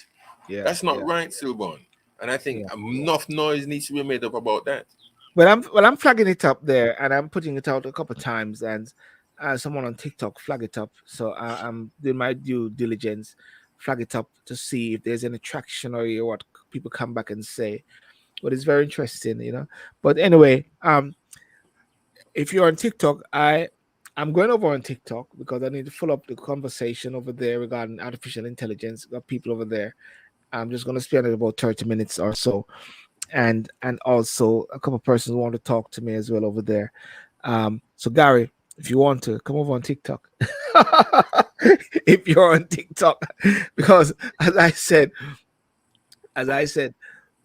Yeah. That's not Yeah. right, Sylbourne. And I think Yeah. enough noise needs to be made up about that. Well, I'm flagging it up there, and I'm putting it out a couple of times, and someone on TikTok flag it up. So I'm doing my due diligence, flag it up to see if there's any traction or what people come back and say. But it's very interesting. But anyway, if you're on TikTok, I'm going over on TikTok because I need to follow up the conversation over there regarding artificial intelligence. Got people over there. I'm just going to spend about 30 minutes or so, and also a couple of persons want to talk to me as well over there. So Garry, if you want to come over on TikTok, if you're on TikTok, because as I said,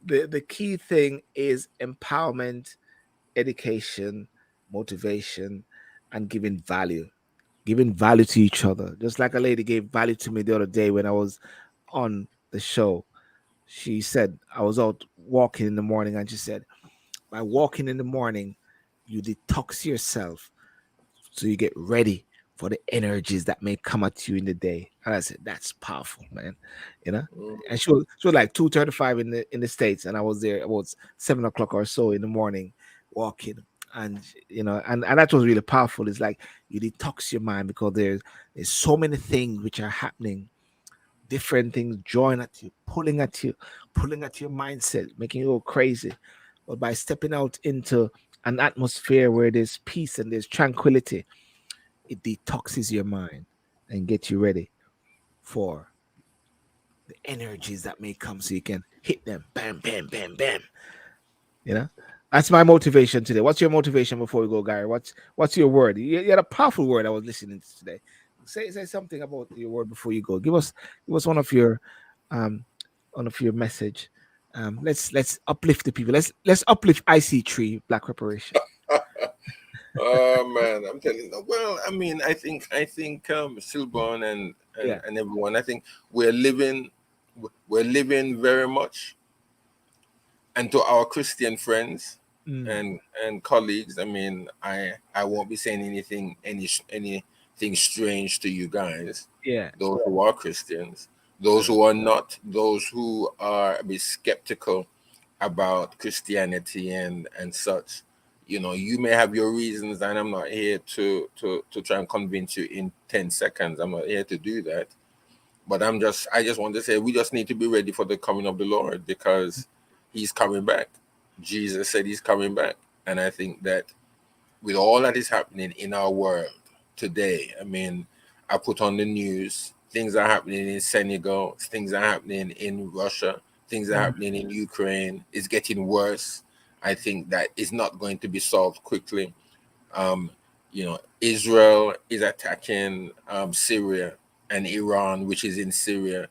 the key thing is empowerment, education, motivation, and giving value to each other. Just like a lady gave value to me the other day when I was on the show. She said I was out walking in the morning, and she said, by walking in the morning, you detox yourself so you get ready for the energies that may come at you in the day. And I said, that's powerful, man. You know? Mm. And she was like 2:35 in the States, and I was there about 7 o'clock or so in the morning walking. And and that was really powerful. It's like you detox your mind because there's so many things which are happening, different things drawing at you, pulling at your mindset, making you go crazy. But by stepping out into an atmosphere where there's peace and there's tranquility, it detoxes your mind and gets you ready for the energies that may come so you can hit them. Bam, bam, bam, bam. You know? That's my motivation today. What's your motivation before we go, Gary? What's your word? You had a powerful word I was listening to today. Say something about your word before you go. Give us one of your um on of your message. Let's uplift the people. Let's uplift IC3 Black Reparation. Oh man, I'm telling you. Well, I mean, I think Sylbourne Yeah. and everyone. I think we're living we're living very much, and to our Christian friends Mm, and colleagues. I mean, I won't be saying anything strange to you guys. yeah. Those who are Christians, those Mm, who are not, those who are a bit skeptical about Christianity and such. You know, you may have your reasons, and I'm not here to try and convince you in 10 seconds. I'm not here to do that. But I just want to say we just need to be ready for the coming of the Lord because He's coming back. Jesus said He's coming back, and I think that with all that is happening in our world today, I mean, I put on the news, things are happening in Senegal, things are happening in Russia, things are mm, happening in Ukraine. It's getting worse. I think that is not going to be solved quickly. Um, Israel is attacking Syria and Iran, which is in Syria,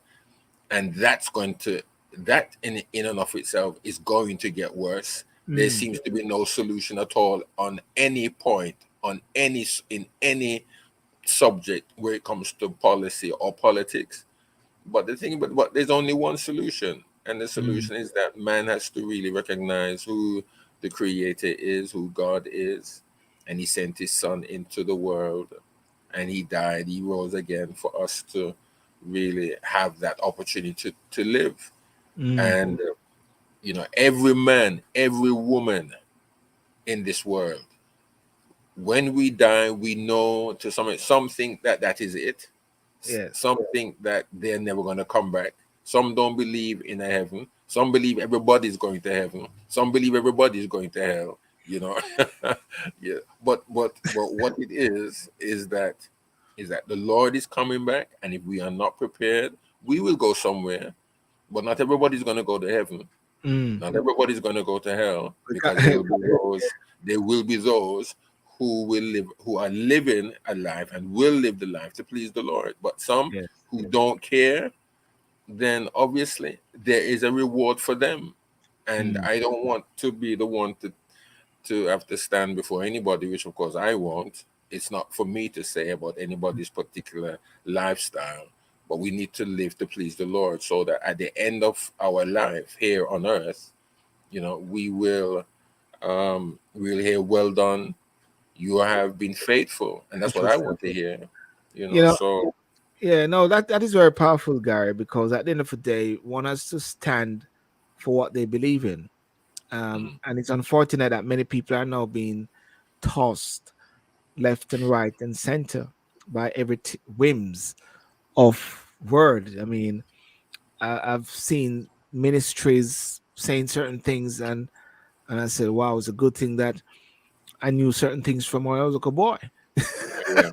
and that in and of itself is going to get worse. There mm, seems to be no solution at all on any point, on any in any subject where it comes to policy or politics. But but there's only one solution, and the mm. solution is that man has to really recognize who the creator is, who God is, and he sent his son into the world, and he died, he rose again for us to really have that opportunity to live. Mm. And every man, every woman in this world, when we die, we know to some think that that is it. Yes. Some think that they're never going to come back. Some don't believe in a heaven. Some believe everybody's going to heaven. Some believe everybody's going to hell. You know, yeah. But what it is that the Lord is coming back, and if we are not prepared, we will go somewhere. But not everybody's going to go to heaven. Mm. Not everybody's going to go to hell We because got- there will be those who are living a life and will live the life to please the Lord. But some yes. who don't care, then obviously there is a reward for them. And Mm. I don't want to be the one to have to stand before anybody, which of course I won't. It's not for me to say about anybody's particular lifestyle, but we need to live to please the Lord so that at the end of our life here on earth, we'll hear, well done, you have been faithful. And that's what Faithful I want to servant. hear. You know, So yeah, no, that is very powerful, Gary, because at the end of the day, one has to stand for what they believe in. mm, And it's unfortunate that many people are now being tossed left and right and center by every whims of word. I mean, I've seen ministries saying certain things, and I said, "Wow, it's a good thing that I knew certain things from when I was a little boy." yeah,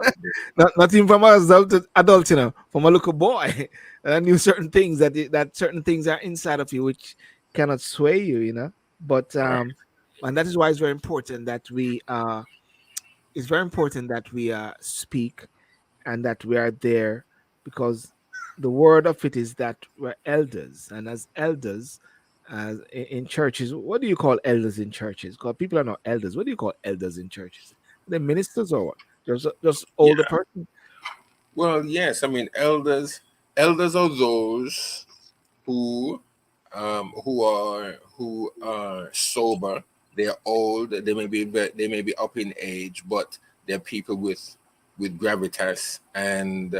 Not even from us adult, from a little boy. And I knew certain things that certain things are inside of you which cannot sway you. But right. and that is why it's very important that we speak and that we are there, because the word of it is that we're elders, and as elders, as in churches, what do you call elders in churches? Because people are not elders. What do you call elders in churches? Are they ministers or what? Just older Yeah. person. Well, yes. I mean, elders are those who who are sober. They're old. They may be up in age, but they're people with gravitas and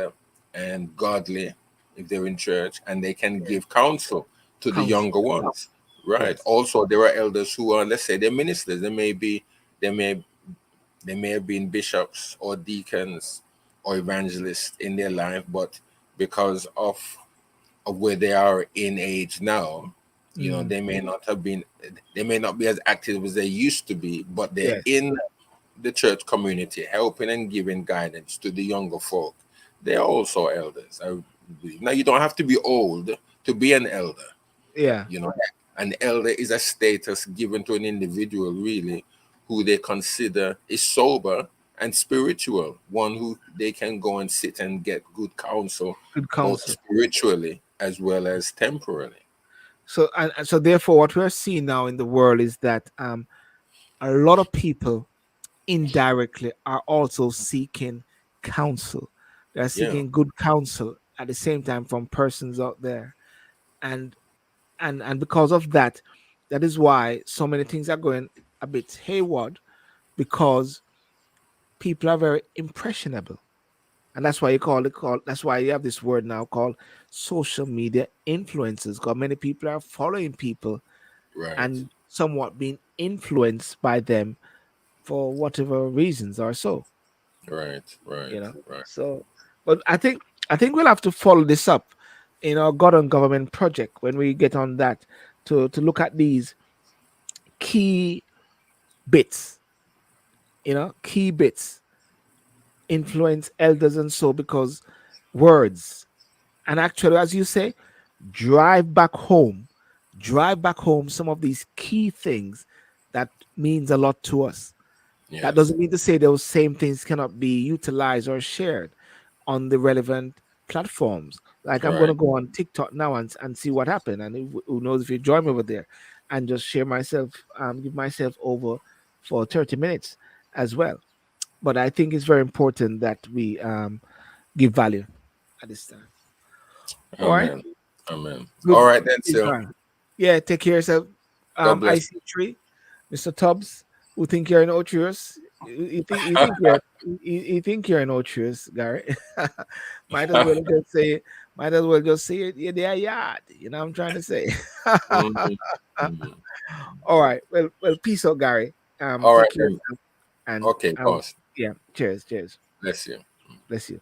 godly if they're in church, and they can Yeah. give counsel to the Counsel. younger ones. Right. Yes. Also, there are elders who are, let's say, they're ministers. They may have been bishops or deacons or evangelists in their life, but because of where they are in age now, Mm. they may not be as active as they used to be, but they're Yes. in the church community, helping and giving guidance to the younger folk. They're also elders, I believe. Now, you don't have to be old to be an elder. Yeah. You know, an elder is a status given to an individual, really, who they consider is sober and spiritual, one who they can go and sit and get good counsel, Good both counsel. spiritually as well as temporally. And so therefore, what we're seeing now in the world is that a lot of people indirectly are also seeking counsel. They're Yeah. seeking good counsel at the same time from persons out there, and and because of that, that is why so many things are going a bit hayward, because people are very impressionable. And that's why you call that's why you have this word now called social media influencers, because many people are following people Right. and somewhat being influenced by them for whatever reasons or so, Right. you Right. know. Right. So but I think we'll have to follow this up in our God and Government project when we get on that, to look at these key bits, key bits, influence elders and so, because words, and actually, as you say, drive back home, drive back home some of these key things that means a lot to us. That Yes. doesn't mean to say those same things cannot be utilized or shared on the relevant platforms. Like I'm going Right. to go on TikTok now and see what happened. And who knows, if you join me over there and just share myself, give myself over for 30 minutes as well. But I think it's very important that we give value at this time. All right. Amen. Amen. All Good. right then, Good so time. Yeah, take care of yourself. God bless. IC Tree, Mr. Tubbs, who think you're an Otrius. You think you're an Otrius, Gary. might as well just say might as well just say it, yeah, they're yard. You know what I'm trying to say. Mhm. Mhm. All right. Well, peace out, Gary. All Take right care of then. yourself, and Okay, boss. yeah, cheers. Bless you. Bless you.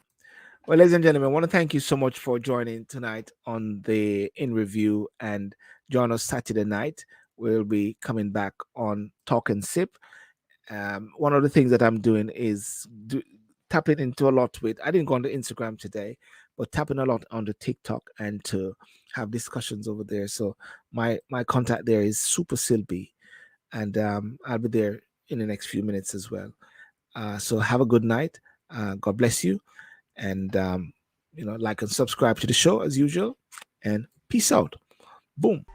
Well, ladies and gentlemen, I want to thank you so much for joining tonight on the In Review, and join us Saturday night. We'll be coming back on Talk and Sip. One of the things that I'm doing is tapping into a lot with, I didn't go on the Instagram today, but tapping a lot on the TikTok and to have discussions over there. So my contact there is Super Sylby, and I'll be there in the next few minutes as well. So have a good night. God bless you, and like and subscribe to the show as usual, and peace out. Boom.